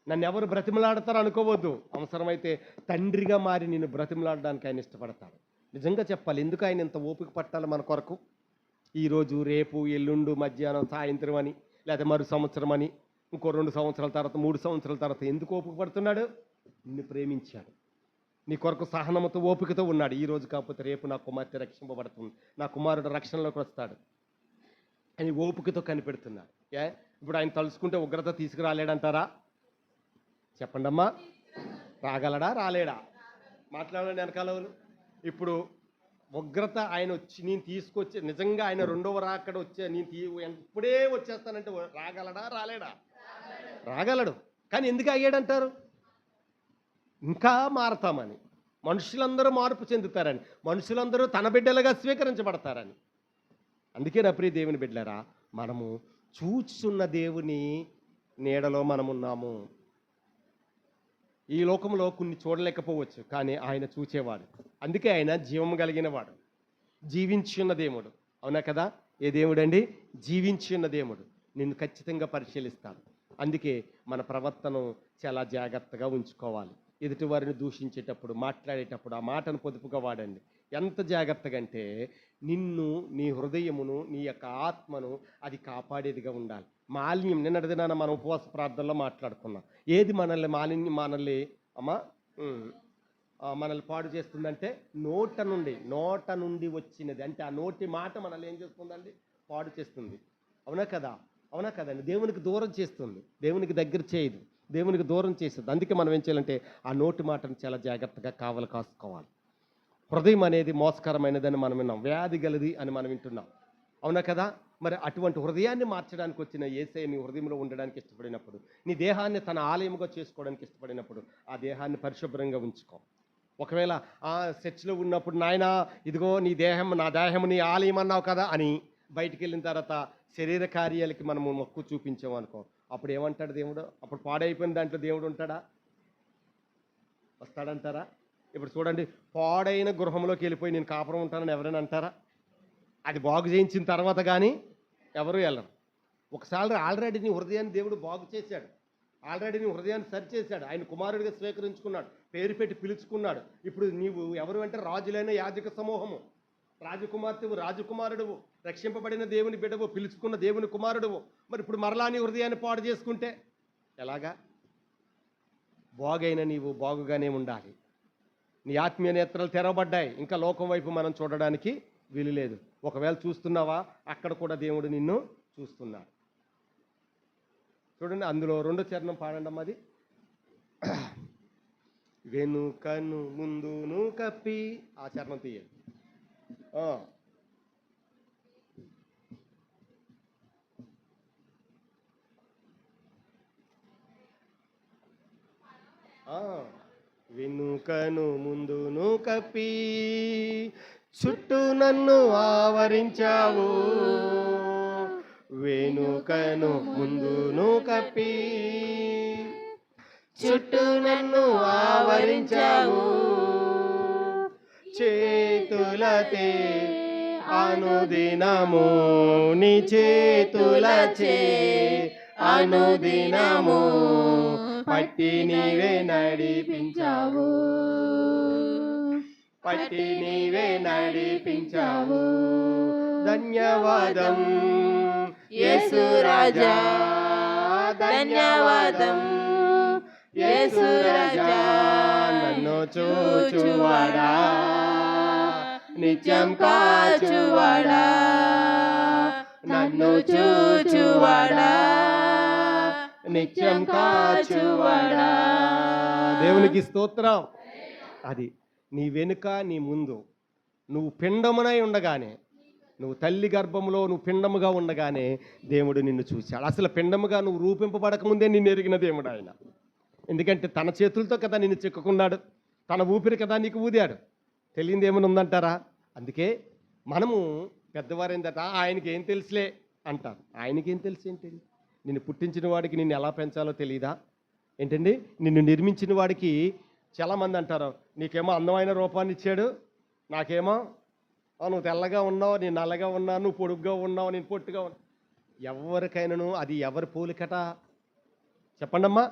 నన్ను ఎవరు బ్రతిమలాడతారు అనుకోవద్దు, అవసరమైతే తండ్రిగా మారి నిన్ను బ్రతిమలాడడానికి ఆయన ఇష్టపడతాడు. నిజంగా చెప్పాలి, ఎందుకు ఆయన ఇంత ఓపిక పట్టాలి మన కొరకు? ఈరోజు, రేపు, ఎల్లుండు, మధ్యాహ్నం, సాయంత్రం అని, లేదా మరో సంవత్సరం అని, ఇంకో 2 సంవత్సరాల తర్వాత, 3 సంవత్సరాల తర్వాత ఎందుకు ఓపిక పడుతున్నాడు? నిన్ను ప్రేమించాడు, నీ కొరకు సహనముతో ఓపికతో ఉన్నాడు. ఈ రోజు కాకపోతే రేపు నా కుమార్తె రక్షింపబడుతుంది, నా కుమారుడు రక్షణలోకి వస్తాడు అని ఓపికతో కనిపెడుతున్నాడు. ఇప్పుడు ఆయన తలుచుకుంటే ఉగ్రత తీసుకురాలేడంటారా? చెప్పండి అమ్మా, రాగలడా? రాలేడా? మాట్లాడండి వెనకాల. ఇప్పుడు ఉగ్రత ఆయన వచ్చి నేను తీసుకొచ్చి, నిజంగా ఆయన రెండవ రాకడ వచ్చే నేను ఇప్పుడే వచ్చేస్తానంటే రాగలడా? రాలేడా? రాగలడు. కానీ ఎందుకు ఆగాడంటారు? ఇంకా మారతామని, మనుషులందరూ మార్పు చెందుతారని, మనుషులందరూ తన బిడ్డలుగా స్వీకరించబడతారని. అందుకే నా ప్రియ దేవుని బిడ్డలారా, మనము చూచున్న దేవుని నీడలో మనమున్నాము. ఈ లోకంలో కొన్ని చూడలేకపోవచ్చు, కానీ ఆయన చూచేవాడు. అందుకే ఆయన జీవము కలిగిన వాడు, జీవించున్న దేవుడు. అవునా కదా? ఏ దేవుడు అండి? జీవించున్న దేవుడు. నిన్ను ఖచ్చితంగా పరిశీలిస్తాడు. అందుకే మన ప్రవర్తన చాలా జాగ్రత్తగా ఉంచుకోవాలి. ఎదుటి వారిని దూషించేటప్పుడు, మాట్లాడేటప్పుడు ఆ మాటను పొదుపుగా వాడండి. ఎంత జాగ్రత్తగా అంటే నిన్ను, నీ హృదయమును, నీ యొక్క ఆత్మను అది కాపాడేదిగా ఉండాలి. మాలిన్యం, నిన్నటి దినాన మనం ఉపవాస ప్రార్థనలో మాట్లాడుకున్నాం. ఏది మనల్ని మనల్ని పాడు చేస్తుందంటే నోట నుండి వచ్చినది. అంటే ఆ నోటి మాట మనల్ని ఏం చేస్తుందండి? పాడు చేస్తుంది. అవునా కదా? అవునా కదండి? దేవునికి దూరం చేస్తుంది, దేవునికి దగ్గర చేయదు, దేవునికి దూరం చేస్తుంది. అందుకే మనం ఏం చేయాలంటే ఆ నోటి మాటను చాలా జాగ్రత్తగా కావలి కాసుకోవాలి. హృదయం అనేది మోసకరమైనదని మనం విన్నాం, వ్యాధి గలది అని మనం వింటున్నాం. అవునా కదా? మరి అటువంటి హృదయాన్ని మార్చడానికి వచ్చిన యేసయ్య నీ హృదయంలో ఉండడానికి ఇష్టపడినప్పుడు, నీ దేహాన్ని తన ఆలయముగా చేసుకోవడానికి ఇష్టపడినప్పుడు, ఆ దేహాన్ని పరిశుభ్రంగా ఉంచుకో. ఒకవేళ చర్చిలో ఉన్నప్పుడు నాయనా ఇదిగో నీ దేహం నా దేహం నీ ఆలయం అన్నావు కదా అని బయటికి వెళ్ళిన తర్వాత శరీర కార్యాలకి మనము మొక్కు చూపించాము అనుకో, అప్పుడు ఏమంటాడు దేవుడు? అప్పుడు పాడైపోయిన దాంట్లో దేవుడు ఉంటాడా? వస్తాడంటారా? ఇప్పుడు చూడండి, పాడైన గృహంలోకి వెళ్ళిపోయి నేను కాపురం ఉంటానని ఎవరైనా అంటారా? అది బాగు చేయించిన తర్వాత కానీ ఎవరు వెళ్ళరు. ఒకసారి ఆల్రెడీ నీ హృదయాన్ని దేవుడు బాగు చేశాడు, ఆల్రెడీ నీ హృదయాన్ని సరిచేశాడు, ఆయన కుమారుడిగా స్వీకరించుకున్నాడు, పేరు పెట్టి పిలుచుకున్నాడు. ఇప్పుడు నీవు ఎవరు అంటే రాజులైన యాజక సమూహము, రాజకుమార్తెవు, రాజకుమారుడువు, రక్షింపబడిన దేవుని బిడ్డవు, పిలుచుకున్న దేవుని కుమారుడువు. మరి ఇప్పుడు మరలా నీ హృదయాన్ని పాడు చేసుకుంటే ఎలాగా? బాగైన నీవు బాగుగానే ఉండాలి. నీ ఆత్మీయ నేత్రాలు తెరవబడ్డాయి, ఇంకా లోకం వైపు మనం చూడడానికి వీలు లేదు. ఒకవేళ చూస్తున్నావా, అక్కడ కూడా దేవుడు నిన్ను చూస్తున్నాడు. చూడండి, అందులో 2వ చరణం పాడండి అమ్మా. అది వెనుకను ముందును కప్పి, ఆ చరణం తీయండి. వెనుకను ముందును కప్పి చుట్టూ నన్ను ఆవరించావు, వెనుకను ముందును కప్పి చుట్టూ నన్ను ఆవరించావు, చేతులతే అనుదినము నీ చేతులచే అనుదినము పట్టి నీవే నడిపించావు, పట్టి నీవే నడిపించావు. ధన్యవాదం యేసు రాజా, ధన్యవాదం యేసు రాజా. నన్ను చూచువాడా, నిత్యం కాచువాడా, నన్ను చూచువాడా, నిత్యం కాచువాడా. దేవునికి స్తోత్రం. అది నీ వెనుక నీ ముందు, నువ్వు పిండమునై ఉండగానే, నువ్వు తల్లి గర్భంలో నువ్వు పిండముగా ఉండగానే దేవుడు నిన్ను చూశాడు. అసలు పిండముగా నువ్వు రూపింపబడక ముందే నిన్ను ఎరిగిన దేవుడు ఆయన. ఎందుకంటే తన చేతులతో కదా నిన్ను చెక్కుకున్నాడు, తన ఊపిరి కదా నీకు ఊదాడు. తెలియంది ఏమైనా ఉందంటారా? అందుకే మనము పెద్దవారైందట ఆయనకి ఏం తెలుసులే అంటారు. ఆయనకేం తెలుసు ఏంటి? నిన్ను పుట్టించిన వాడికి నిన్ను ఎలా పెంచాలో తెలియదా ఏంటండి? నిన్ను నిర్మించిన వాడికి చాలామంది అంటారు, నీకేమో అందమైన రూపాన్ని ఇచ్చాడు, నాకేమో నువ్వు తెల్లగా ఉన్నావు, నేను నల్లగా ఉన్నాను, నువ్వు పొడుగ్గా ఉన్నావు, నేను పొట్టుగా ఉన్నా. ఎవరికైనాను అది ఎవరి పోలికట చెప్పండమ్మా?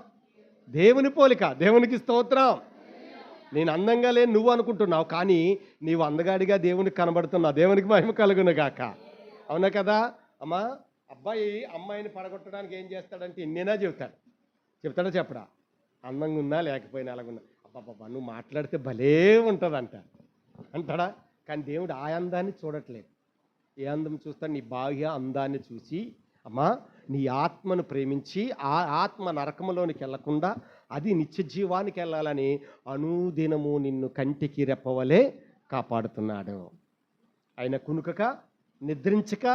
దేవుని పోలిక. దేవునికి స్తోత్రం. నేను అందంగా లేని నువ్వు అనుకుంటున్నావు, కానీ నీవు అందగాడిగా దేవునికి కనబడుతున్నావు. దేవునికి మహిమ కలుగును గాక. అవునా కదా అమ్మా? అబ్బాయి అమ్మాయిని పడగొట్టడానికి ఏం చేస్తాడంటే ఎన్నైనా చెప్తాడా చెప్పడా? అందంగా ఉన్నా లేకపోయినా అలాగున్నా, అబ్బాబ్బా నువ్వు మాట్లాడితే భలే ఉంటుందంట అంటాడా? కానీ దేవుడు ఆ అందాన్ని చూడట్లేదు. ఏ అందం చూస్తాడు? నీ బాహ్య అందాన్ని చూసి, అమ్మా నీ ఆత్మను ప్రేమించి ఆ ఆత్మ నరకంలోనికి వెళ్లకుండా అది నిత్య జీవానికి వెళ్ళాలని అనుదినము నిన్ను కంటికి రెప్పవలే కాపాడుతున్నాడు. ఆయన కునుకక నిద్రించక,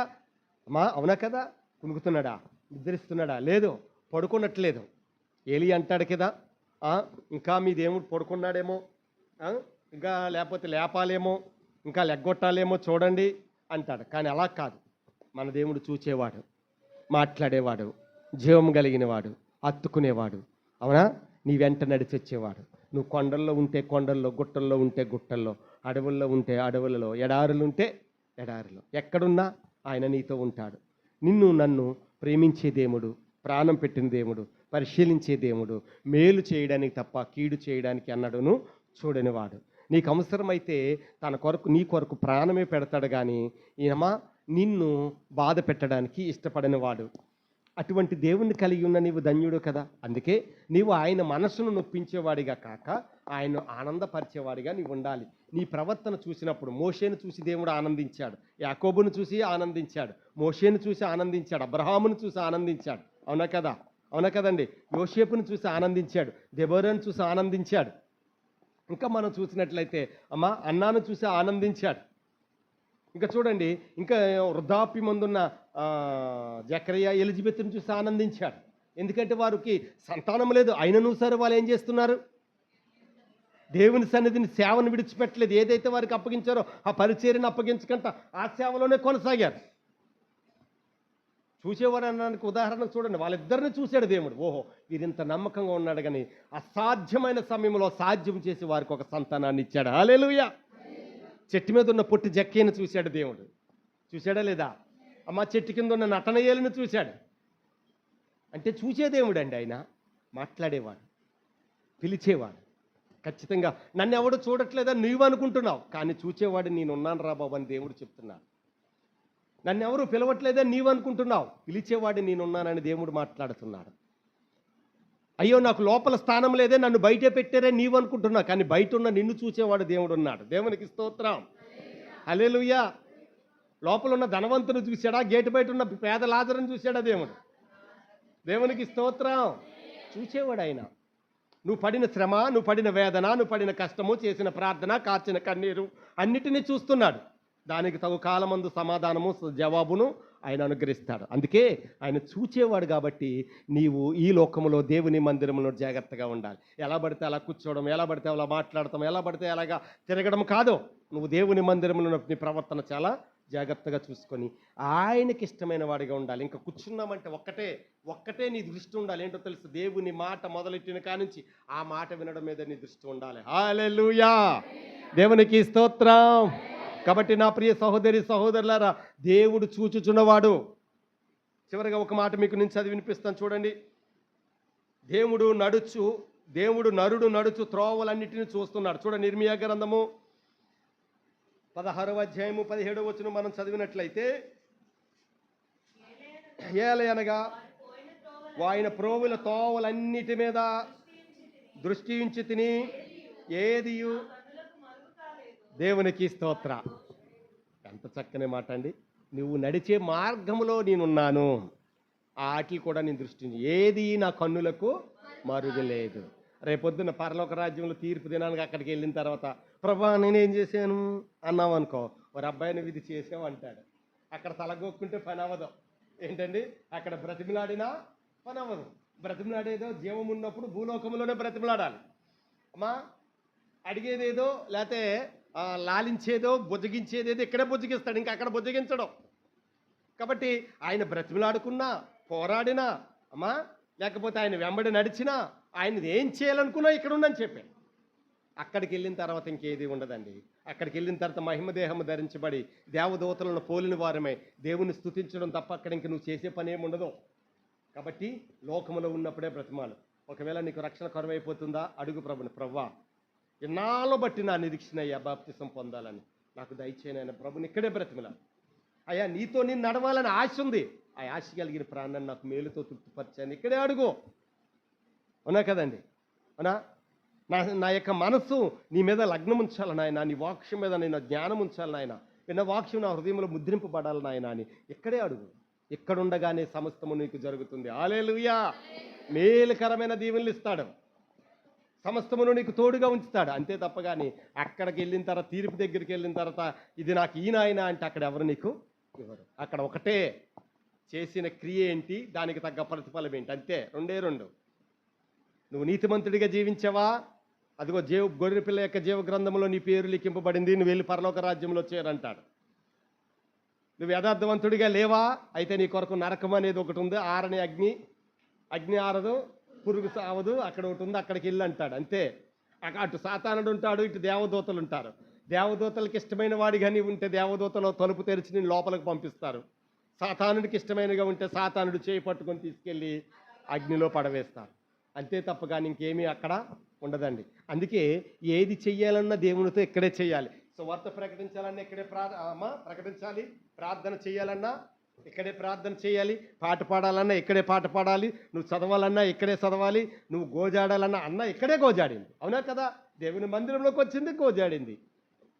అమ్మా అవునా కదా? కునుకుతున్నాడా? నిద్రిస్తున్నాడా? లేదు, పడుకున్నట్లేదు. ఏలి అంటాడు కదా, ఇంకా మీ దేవుడు పడుకున్నాడేమో, ఇంకా లేకపోతే లేపాలేమో, ఇంకా లెగ్గొట్టాలేమో చూడండి అంటాడు. కానీ అలా కాదు. మన దేవుడు చూచేవాడు, మాట్లాడేవాడు, జీవం కలిగినవాడు, హత్తుకునేవాడు. అవునా? నీ వెంట నడిచొచ్చేవాడు. నువ్వు కొండల్లో ఉంటే కొండల్లో, గుట్టల్లో ఉంటే గుట్టల్లో, అడవుల్లో ఉంటే అడవులలో, ఎడారులు ఉంటే ఎడారులో, ఎక్కడున్నా ఆయన నీతో ఉంటాడు. నిన్ను నన్ను ప్రేమించే దేవుడు, ప్రాణం పెట్టిన దేవుడు, పరిశీలించే దేవుడు, మేలు చేయడానికి తప్ప కీడు చేయడానికి అన్నడును చూడనివాడు. నీకు అవసరమైతే తన కొరకు నీ కొరకు ప్రాణమే పెడతాడు, కానీ ఈయనమా నిన్ను బాధ పెట్టడానికి ఇష్టపడనివాడు. అటువంటి దేవుణ్ణి కలిగి ఉన్న నీవు ధన్యుడు కదా. అందుకే నీవు ఆయన మనసును నొప్పించేవాడిగా కాక ఆయన ఆనందపరిచేవాడిగా నీవు ఉండాలి. నీ ప్రవర్తన చూసినప్పుడు మోషేను చూసి దేవుడు ఆనందించాడు, యాకోబును చూసి ఆనందించాడు, మోషేను చూసి ఆనందించాడు, అబ్రహామును చూసి ఆనందించాడు. అవునా కదా? అవునా కదండి? యోసేపును చూసి ఆనందించాడు, దెబోరాను చూసి ఆనందించాడు. ఇంకా మనం చూసినట్లయితే అమ్మా అన్నాను చూసి ఆనందించాడు. ఇంకా చూడండి, ఇంకా వృద్ధాప్యం ముందున్న జకరియా ఎలిజబెత్ను చూసి ఆనందించాడు. ఎందుకంటే వారికి సంతానం లేదు, అయినను సరే వాళ్ళు ఏం చేస్తున్నారు? దేవుని సన్నిధిని సేవను విడిచిపెట్టలేదు. ఏదైతే వారికి అప్పగించారో ఆ పరిచర్యను అప్పగించకంట ఆ సేవలోనే కొనసాగారు. చూసేవాడు అనడానికి ఉదాహరణ చూడండి, వాళ్ళిద్దరిని చూశాడు దేవుడు. ఓహో, వీరింత నమ్మకంగా ఉన్నాడు కానీ అసాధ్యమైన సమయంలో సాధ్యం చేసి వారికి ఒక సంతానాన్ని ఇచ్చాడు. హల్లెలూయా. చెట్టు మీద ఉన్న పొట్టి జక్కయ్యను చూశాడు దేవుడు. చూశాడా లేదా? అమ్మ, చెట్టు కింద ఉన్న నటనయ్యలను చూశాడు. అంటే చూసే దేవుడు అండి ఆయన. మాట్లాడేవాడు, పిలిచేవాడు. ఖచ్చితంగా నన్ను ఎవడు చూడట్లేదని నీవు అనుకుంటున్నావు, కానీ చూచేవాడు నేనున్నాను రా బాబు అని దేవుడు చెప్తున్నాడు. నన్ను ఎవరు పిలవట్లేదని నీవు అనుకుంటున్నావు, పిలిచేవాడు నేనున్నానని దేవుడు మాట్లాడుతున్నాడు. అయ్యో, నాకు లోపల స్థానం లేదే, నన్ను బయటే పెట్టారే నీవు అనుకుంటున్నావు, కానీ బయట ఉన్న నిన్ను చూసేవాడు దేవుడు ఉన్నాడు. దేవునికి స్తోత్రం. హల్లెలూయా. లోపల ఉన్న ధనవంతుని చూశాడా? గేటు బయట ఉన్న పేద లాజరుని చూశాడా దేవుడు? దేవునికి స్తోత్రం. చూసేవాడు ఆయన. నువ్వు పడిన శ్రమ, నువ్వు పడిన వేదన, నువ్వు పడిన కష్టము, చేసిన ప్రార్థన, కార్చిన కన్నీరు అన్నిటినీ చూస్తున్నాడు. దానికి తగు కాలమందు సమాధానము జవాబును ఆయన అనుగ్రహిస్తాడు. అందుకే ఆయన చూచేవాడు. కాబట్టి నీవు ఈ లోకములో దేవుని మందిరంలో జాగ్రత్తగా ఉండాలి. ఎలా పడితే అలా కూర్చోవడం, ఎలా పడితే అలా మాట్లాడటం, ఎలా పడితే అలాగా తిరగడం కాదు. నువ్వు దేవుని మందిరంలో నీ ప్రవర్తన చాలా జాగ్రత్తగా చూసుకొని ఆయనకి ఇష్టమైన వాడిగా ఉండాలి. ఇంకా కూర్చున్నామంటే ఒక్కటే నీ దృష్టి ఉండాలి. ఏంటో తెలుసు? దేవుని మాట మొదలెట్టిన కానుంచి ఆ మాట వినడం మీద నీ దృష్టి ఉండాలి. హల్లెలూయా. దేవునికి స్తోత్రం. కాబట్టి నా ప్రియ సహోదరి సహోదరులారా, దేవుడు చూచుచున్నవాడు. చివరిగా ఒక మాట మీకు నేను చదివి వినిపిస్తాను చూడండి. దేవుడు నరుడు నడుచు త్రోవలన్నిటిని చూస్తున్నాడు. చూడండి, ఇర్మియా గ్రంథము 16వ అధ్యాయము 17వ వచనం మనం చదివినట్లయితే, ఏలయనగా ఆయన ప్రోవుల తోవలన్నిటి మీద దృష్టి ఉంచి తిని ఏదియు. దేవునికి స్తోత్ర. ఎంత చక్కని మాట అండి. నువ్వు నడిచే మార్గంలో నేనున్నాను, ఆటలు కూడా నేను దృష్టి ఏది నా కన్నులకు మరుగలేదు. రేపొద్దున పరలోక రాజ్యంలో తీర్పు దినానికి అక్కడికి వెళ్ళిన తర్వాత, ప్రభా నేనేం చేశాను అన్నావు అనుకో, ఒక అబ్బాయి నువ్వు ఇది చేసావు అంటాడు. అక్కడ తలగొక్కుంటే పని అవ్వదు. ఏంటండి, అక్కడ బ్రతిమలాడినా పని అవ్వదు. బ్రతిమలాడేదో జీవం ఉన్నప్పుడు భూలోకంలోనే బ్రతిమలాడాలి. అమ్మా, అడిగేదేదో లేకపోతే లాలించేదో బుజ్జగించేదేదో ఇక్కడే బుజ్జగిస్తాడు, ఇంకా అక్కడ బుజ్జగించడం. కాబట్టి ఆయన బ్రతిమలాడుకున్నా, పోరాడినా, అమ్మా, లేకపోతే ఆయన వెంబడి నడిచినా, ఆయన ఏం చేయాలనుకున్నా ఇక్కడ ఉండని చెప్పాను. అక్కడికి వెళ్ళిన తర్వాత ఇంకేది ఉండదండి. అక్కడికి వెళ్ళిన తర్వాత మహిమదేహము ధరించబడి దేవదూతలను పోలిన వారమై దేవుని స్తుతించడం తప్ప అక్కడ ఇంక నువ్వు చేసే పని ఏమి ఉండదు. కాబట్టి లోకములో ఉన్నప్పుడే బ్రతిమాలు. ఒకవేళ నీకు రక్షణ కరువైపోతుందా, అడుగు ప్రభుని, ప్రవ్వా ఎన్నాళ్ళు బట్టి నా నిరీక్షణ అయ్యా బాప్తిసం పొందాలని నాకు దయచేయనైనా ప్రభుని ఇక్కడే బ్రతిమలా. అయ్యా, నీతో నేను నడవాలని ఆశ ఉంది, ఆ ఆశ కలిగిన ప్రాణాన్ని నాకు మేలుతో తృప్తిపరిచాను, ఇక్కడే అడుగు. అవునా కదండి? అవునా? నా యొక్క మనసు నీ మీద లగ్నం ఉంచాలి నాయన, నీ వాక్యం మీద నేను జ్ఞానం ఉంచాలి నాయన, విన్న వాక్యం నా హృదయంలో ముద్రింపబడాలి నాయన అని ఇక్కడే అడుగు. ఇక్కడుండగానే సమస్తము నీకు జరుగుతుంది. హల్లెలూయా. మేలుకరమైన దీవెనలు ఇస్తాడు, సమస్తమును నీకు తోడుగా ఉంచుతాడు. అంతే తప్ప కానీ అక్కడికి వెళ్ళిన తర్వాత, తీర్పు దగ్గరికి వెళ్ళిన తర్వాత ఇది నాకు ఈయన ఆయన అంటే అక్కడ ఎవరు నీకు ఇవ్వరు. అక్కడ ఒకటే, చేసిన క్రియ ఏంటి, దానికి తగ్గ ప్రతిఫలం ఏంటి, అంతే. రెండు. నువ్వు నీతిమంతుడిగా జీవించావా, అదిగో గొర్రె పిల్ల యొక్క జీవ గ్రంథంలో నీ పేరు లిఖింపబడింది, నువ్వు వెళ్ళి పరలోక రాజ్యంలో చేరంటాడు. నువ్వు యథార్థవంతుడిగా లేవా, అయితే నీ కొరకు నరకం అనేది ఒకటి ఉంది, ఆరని అగ్ని ఆరదు, పురుగు సావదు, అక్కడ ఒకటి ఉంది, అక్కడికి వెళ్ళి అంటాడు. అంతే. అటు సాతానుడు ఉంటాడు, ఇటు దేవదూతలు ఉంటారు. దేవదూతలకు ఇష్టమైన వాడిగా నీవు ఉంటే దేవదూతలు తలుపు తెరిచి నేను లోపలికి పంపిస్తారు. సాతానుడికి ఇష్టమైనగా ఉంటే సాతానుడు చేయి పట్టుకొని తీసుకెళ్ళి అగ్నిలో పడవేస్తారు. అంతే తప్ప కానీ ఇంకేమీ అక్కడ ఉండదండి. అందుకే ఏది చెయ్యాలన్నా దేవునితో ఇక్కడే చేయాలి. సువార్త ప్రకటించాలన్నా ఇక్కడే ప్రకటించాలి, ప్రార్థన చేయాలన్నా ఇక్కడే ప్రార్థన చేయాలి, పాట పాడాలన్నా ఇక్కడే పాట పాడాలి, నువ్వు చదవాలన్నా ఇక్కడే చదవాలి, నువ్వు గోజాడాలన్నా అన్నా ఇక్కడే గోజాడింది. అవునా కదా? దేవుని మందిరంలోకి వచ్చింది, గోజాడింది,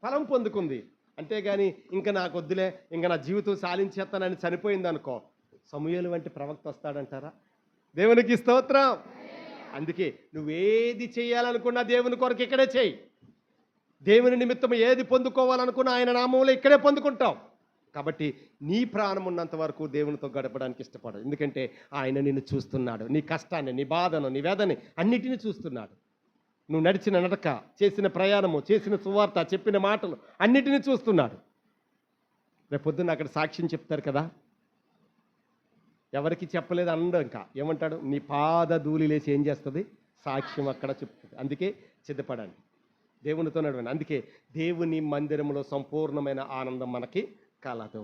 ఫలం పొందుకుంది. అంతేగాని ఇంకా నాకు వద్దులే, ఇంకా నా జీవితం సాధించేస్తానని చనిపోయింది అనుకో, సమూయేలు వంటి ప్రవక్త వస్తాడంటారా? దేవునికి స్తోత్రం. అందుకే నువ్వేది చేయాలనుకున్నా దేవుని కొరకు ఇక్కడే చేయి. దేవుని నిమిత్తం ఏది పొందుకోవాలనుకున్నా ఆయన నామంలో ఇక్కడే పొందుకుంటావు. కాబట్టి నీ ప్రాణం ఉన్నంత వరకు దేవునితో గడపడానికి ఇష్టపడదు. ఎందుకంటే ఆయన నిన్ను చూస్తున్నాడు, నీ కష్టాన్ని, నీ బాధను, నీ వేదన అన్నిటినీ చూస్తున్నాడు. నువ్వు నడిచిన నడక, చేసిన ప్రయాణము, చేసిన సువార్త, చెప్పిన మాటలు అన్నిటినీ చూస్తున్నాడు. రేపొద్దున అక్కడ సాక్ష్యం చెప్తారు కదా, ఎవరికి చెప్పలేదు అనడం. ఇంకా ఏమంటాడు, నీ పాద ధూళి లేచి ఏం చేస్తుంది, సాక్ష్యం అక్కడ చెప్తుంది. అందుకే సిద్ధపడండి, దేవునితో నడవండి. అందుకే దేవుని మందిరంలో సంపూర్ణమైన ఆనందం మనకి కలదు.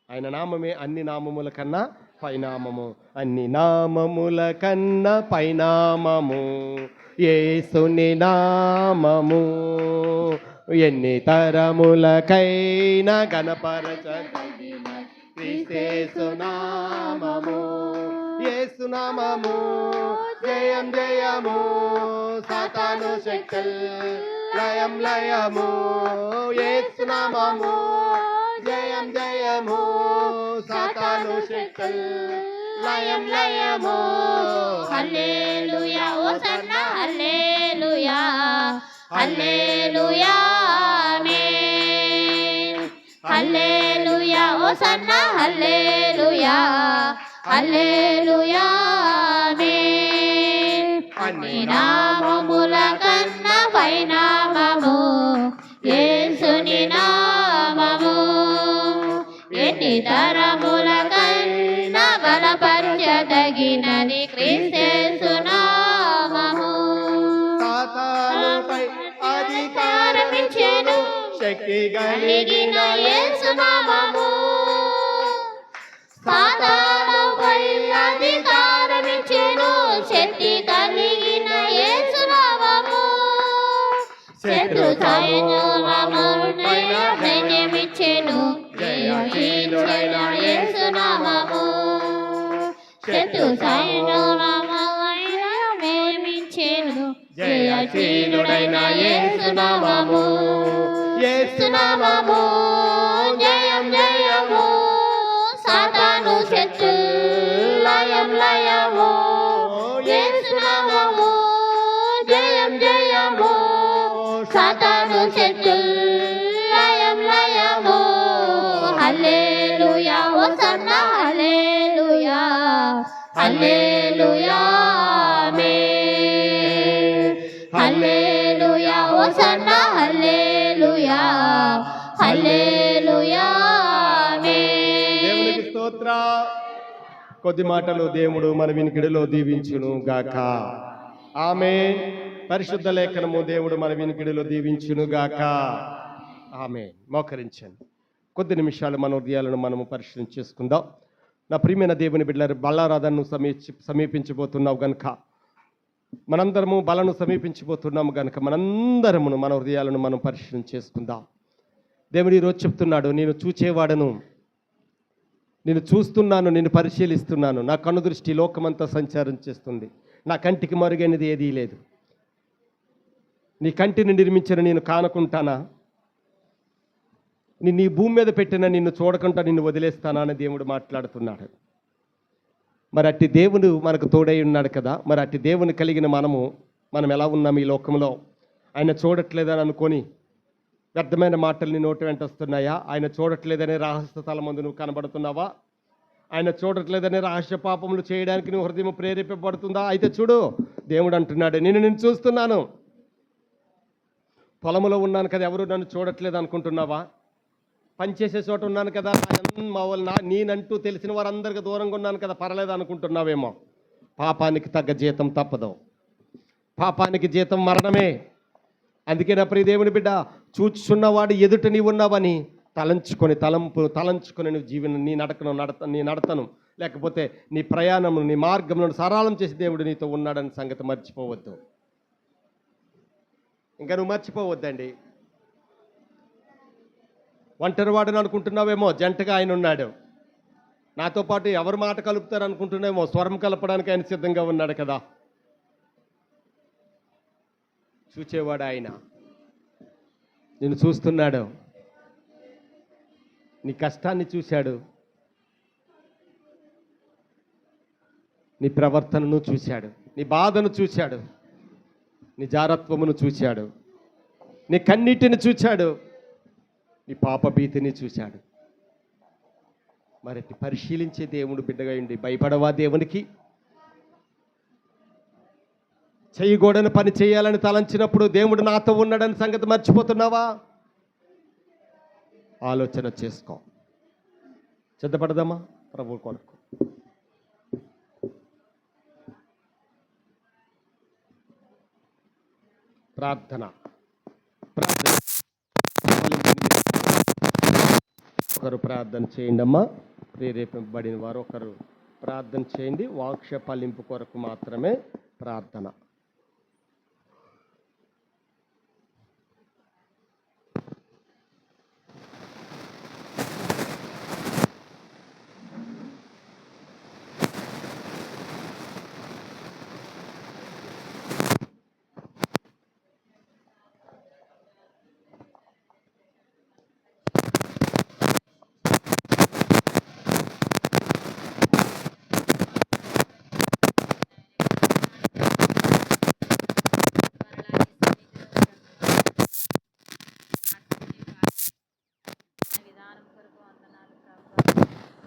ఆయన నామమే అన్ని నామముల కన్నా పైనామము, అన్ని నామముల కన్నా పైనామము యేసుని నామము. ఎన్ని తరములకైనా గణపరచదగిన క్రీస్తు నామము. యేసు నామము జయం జయము, సాతాను శక్తుల్ లయం లయము. యేసు నామము జయం జయము, సాతాను శక్తుల్ లయం లయము. హల్లెలూయా హోసన్నా హల్లెలూయా హల్లెలూయా ఆమేన్. హల్లెలూయా హోసన్నా హల్లెలూయా హల్లెలూయా ఆమేన్. అన్ని నామముల కన్నా పైనామము యేసుని నామము. ఎన్ని తరములకైనా బలపరచదగినది క్రీస్తు నామము. సాతానుపై అధికారమిచ్చెను శక్తి కలిగిన యేసు నామము. సాతానుపై అధికారమిచ్చెను శక్తి కలిగిన యేసు నామము. శత్రు సైన్యముపై జయమిచ్చెను జయశీలుడైన యేసు నామము. శత్రు సైన్యముపై జయమిచ్చెను జయశీలుడైన యేసు నామము. యేసు నామము జయం జయము, సాతాను శక్తుల్ లయం లయము. యేసు నామము జయం జయము, సాతాను శక్తుల్ లయం లయము. హల్లెలూయా హోసన్నా హల్లెలూయా హల్లెలూయా ఆమేన్. హల్లెలూయా హోసన్నా హల్లెలూయా హల్లెలూయా ఆమేన్. దేవునికి స్తోత్ర. కొద్ది మాటలు దేవుడు మన వినికిడిలో దీవించును గాక. ఆమేన్. పరిశుద్ధ లేఖనము దేవుడు మన వినికిడిలో దీవించును గాక. ఆమేన్. మోకరించండి. కొద్ది నిమిషాలు మన హృదయాలను మనము పరిశీలన చేసుకుందాం. నా ప్రియమైన దేవుని బిడ్డలారా, బలారాధనను సమీపించబోతున్నావు గనుక, మనందరము బలను సమీపించబోతున్నాము గనుక మనందరమును మన హృదయాలను మనం పరిశీలన చేసుకుందాం. దేవుడు ఈరోజు చెప్తున్నాడు, నేను చూచేవాడను, నేను చూస్తున్నాను, నేను పరిశీలిస్తున్నాను. నా కన్ను దృష్టి లోకమంతా సంచారం చేస్తుంది. నా కంటికి మరుగైనది ఏదీ లేదు. నీ కంటిని నిర్మించిన నేను కానుకుంటానా? నిన్ను ఈ భూమి మీద పెట్టిన నిన్ను చూడకుండా నిన్ను వదిలేస్తానా అని దేవుడు మాట్లాడుతున్నాడు. మరి అట్టి దేవుడు మనకు తోడై ఉన్నాడు కదా. మరి అట్టి దేవుని కలిగిన మనం ఎలా ఉన్నాం ఈ లోకంలో? ఆయన చూడట్లేదని అనుకొని వ్యర్థమైన మాటలు నీ నోటి వెంట వస్తున్నాయా? ఆయన చూడట్లేదనే రహస్య స్థల ముందు నువ్వు కనబడుతున్నావా? ఆయన చూడట్లేదనే రహస్య పాపములు చేయడానికి నువ్వు హృదయం ప్రేరేపబడుతుందా? అయితే చూడు, దేవుడు అంటున్నాడు, నేను చూస్తున్నాను. పొలంలో ఉన్నాను కదా, ఎవరు నన్ను చూడట్లేదు అనుకుంటున్నావా? పనిచేసే చోట ఉన్నాను కదా, నేనంటూ తెలిసిన వారందరికీ దూరంగా ఉన్నాను కదా, పర్లేదు అనుకుంటున్నావేమో. పాపానికి తగ్గ జీతం తప్పదు. పాపానికి జీతం మరణమే. అందుకే నా ప్రియ దేవుని బిడ్డ, చూచుచున్నవాడు ఎదుట నీవు ఉన్నావని తలంచుకొని నువ్వు నీ నడతను లేకపోతే నీ ప్రయాణం, నీ మార్గములను సరళం చేసి దేవుడు నీతో ఉన్నాడని సంగతి మర్చిపోవద్దు. ఇంకా నువ్వు మర్చిపోవద్దండి. ఒంటరివాడని అనుకుంటున్నావేమో, జంటగా ఆయన ఉన్నాడు. నాతో పాటు ఎవరి మాట కలుపుతారు అనుకుంటున్నావేమో, స్వరం కలపడానికి ఆయన సిద్ధంగా ఉన్నాడు కదా. చూచేవాడు ఆయన, నిన్ను చూస్తున్నాడు. నీ కష్టాన్ని చూశాడు, నీ ప్రవర్తనను చూశాడు, నీ బాధను చూశాడు, నీ జారత్వమును చూశాడు, నీ కన్నీటిని చూశాడు, నీ పాపభీతిని చూశాడు. మరి పరిశీలించే దేవుడు బిడ్డగా ఉండి భయపడవా దేవునికి? చేయకూడని పని చేయాలని తలంచినప్పుడు దేవుడు నాతో ఉన్నాడని సంగతి మర్చిపోతున్నావా? ఆలోచన చేసుకో. సిద్ధపడదామా ప్రభు కొరకు? ప్రార్థన. ఒకరు ప్రార్థన చేయండి అమ్మా. ప్రేరేపింపబడిన వారు ఒకరు ప్రార్థన చేయండి. వాక్య ఫలింపు కొరకు మాత్రమే ప్రార్థన.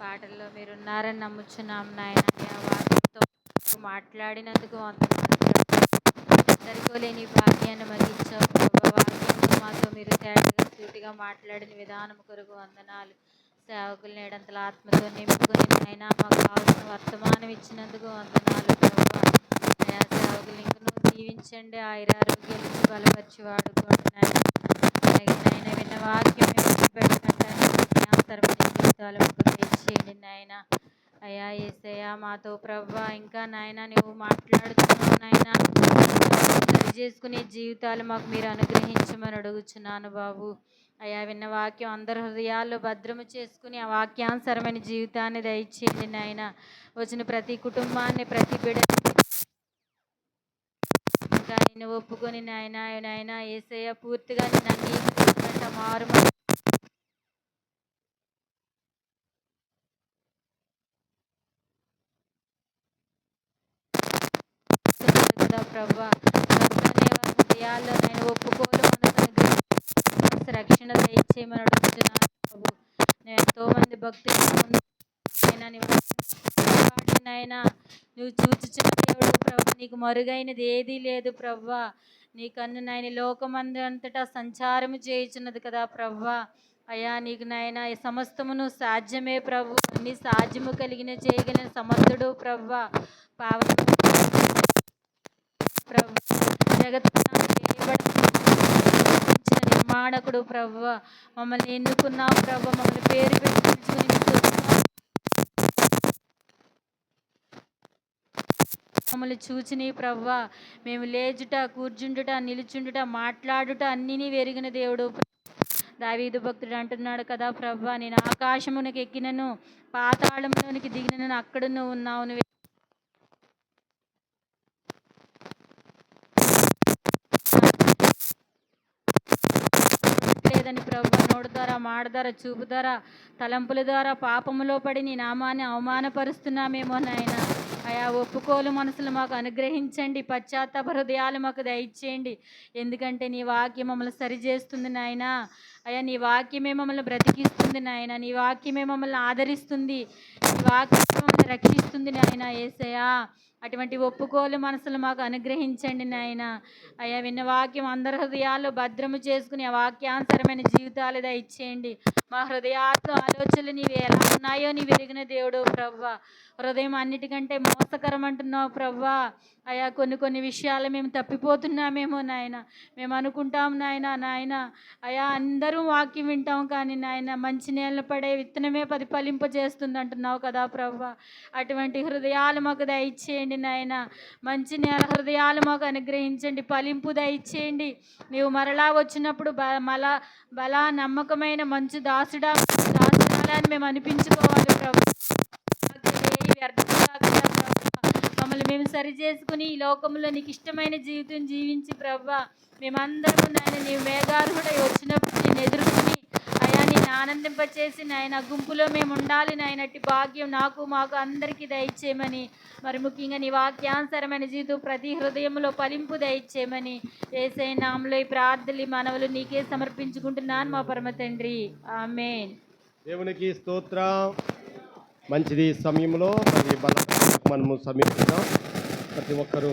పాటల్లో మీరు ఉన్నారని నమ్ముచున్నాం నాయన. వాటితో మాట్లాడినందుకు వందనాలు. సరిపోలేని భాగ్యాన్ని మాకు ఇచ్చావు ప్రభా. వాక్యంతో మాతో మీరు తేటగా సూటిగా మాట్లాడిన విధానం కొరకు వందనాలు. సేవకులు నేడంతల ఆత్మతో నింపుకొని నాయన మాకు కావాల్సిన వర్తమానం ఇచ్చినందుకు వందనాలు ప్రభా. అయా సేవకులు ఇంకనూ దీవించండి, ఆయురారోగ్యాలు ఇచ్చి బలపరిచి వాడుకోండి నాయన. నాయన విన్న వాక్యం పెట్టినట్టు జీవితాలు చేయండి నాయన. అయ్యా యేసయ్యా మాతో ప్రభా ఇంకా నాయన నువ్వు మాట్లాడుతున్నావు నాయన. సరి చేసుకునే జీవితాలు మాకు మీరు అనుగ్రహించమని అడుగుచున్నాను బాబు. అయ్యా విన్న వాక్యం అందరి హృదయాల్లో భద్రము చేసుకుని ఆ వాక్యానుసరమైన జీవితాన్ని దయచేయండి నాయన. వచ్చిన ప్రతి కుటుంబాన్ని ప్రతి బిడ్డని ఇంకా నేను ఒప్పుకొని నాయన నాయన యేసయ్య పూర్తిగా నేను అంగీకరించినట్టు మారు కదా ప్రభా. హృదయాల్లో నేను ఒప్పుకోలు మనసు రక్షణ దయచేయమని అడుగుతున్నాను ప్రభు. నేను ఎంతో మంది భక్తులు నాయనా నువ్వు చూచుచున్న దేవుడు ప్రభు. నీకు మరుగైనది ఏదీ లేదు ప్రభా. నీ కన్ను నాయన లోకమందు అంతటా సంచారము చేయుచున్నది కదా ప్రభా. అయ్యా నీకు నాయన సమస్తమును సాధ్యమే ప్రభు. అన్ని సాధ్యము కలిగిన చేయగలిగిన సమర్థుడు ప్రభా. పావన ప్రభు. జగత్తు నిర్మాణకుడు ప్రభు. మమ్మల్ని ఎన్నుకున్నావు ప్రభు. మమ్మల్ని పేరు పెట్టుకుని మమ్మల్ని చూచిని ప్రభు. మేము లేచుట కూర్చుండుట నిలుచుండుట మాట్లాడుట అన్నీ వెరిగిన దేవుడు. దావీదు భక్తుడు అంటున్నాడు కదా ప్రభు, నేను ఆకాశమునకు ఎక్కినను పాతాళంలోనికి దిగినను అక్కడ నువ్వు ఉన్నావు. లేదని ప్రభు. నోడు ద్వారా మాట ద్వారా చూపు ద్వారా తలంపుల ద్వారా పాపములో పడి నీ నామాన్ని అవమానపరుస్తున్నామేమో నాయన. అయా ఒప్పుకోలు మనసులు మాకు అనుగ్రహించండి. పశ్చాత్తాప హృదయాలు మాకు దయచేయండి. ఎందుకంటే నీ వాక్యం మమ్మల్ని సరిచేస్తుంది నాయన. అయ్యా నీ వాక్యమే మమ్మల్ని బ్రతికిస్తుంది నాయన. నీ వాక్యమే మమ్మల్ని ఆదరిస్తుంది. నీ వాక్యం మమ్మల్ని రక్షిస్తుంది నాయన. యేసయ్యా అటువంటి ఒప్పుకోలు మనసులు మాకు అనుగ్రహించండి నాయన. అయ్యా విన్న వాక్యం అందరి హృదయాల్లో భద్రము చేసుకుని ఆ వాక్యానుసరమైన జీవితాలు దయచేయండి. మా హృదయాల్లో ఆలోచనలు నీవు ఎలా ఉన్నాయో నీవు ఎరిగిన దేవుడు ప్రవ్వా. హృదయం అన్నిటికంటే మోసకరం అంటున్నావు ప్రవ్వా. అయ్యా కొన్ని విషయాలు మేము తప్పిపోతున్నామేమో నాయన. మేము అనుకుంటాం నాయన అయ్యా అందరూ వాక్యం వింటాం కానీ నాయన మంచి నేల పడే విత్తనమే ఫలింపజేస్తుంది అంటున్నావు కదా ప్రవ్వా. అటువంటి హృదయాలు మాకు దయచేయండి నాయన. మంచి నేల హృదయాలు మాకు అనుగ్రహించండి. ఫలింపు దయచేయండి. నీవు మరలా వచ్చినప్పుడు బలా నమ్మకమైన మంచు దాసుడాలని మేము అనిపించుకోవాలి ప్రభు. మమ్మల్ని మేము సరి చేసుకుని ఈ లోకంలో నీకు ఇష్టమైన జీవితం జీవించి ప్రభా మేమందరము నాయన నీవు మేఘారుహుడై వచ్చినప్పుడు నేను ఎదుర్కొని అయా నేను ఆనందింపచేసి నాయన గుంపులో మేము ఉండాలి నాయనట్టి భాగ్యం మాకు అందరికీ దయచేయమని, మరి ముఖ్యంగా నీ వాక్యానుసరమైన జీవితం ప్రతి హృదయంలో ఫలింపు దయచేయమని యేసయ్య నామములో ఈ ప్రార్థనలు మనవులు నీకే సమర్పించుకుంటున్నాను మా పరమ తండ్రి. ఆమేన్. దేవునికి స్తోత్రం. మంచిది సమయంలో మరి మనము సమీపిద్దాం. ప్రతి ఒక్కరూ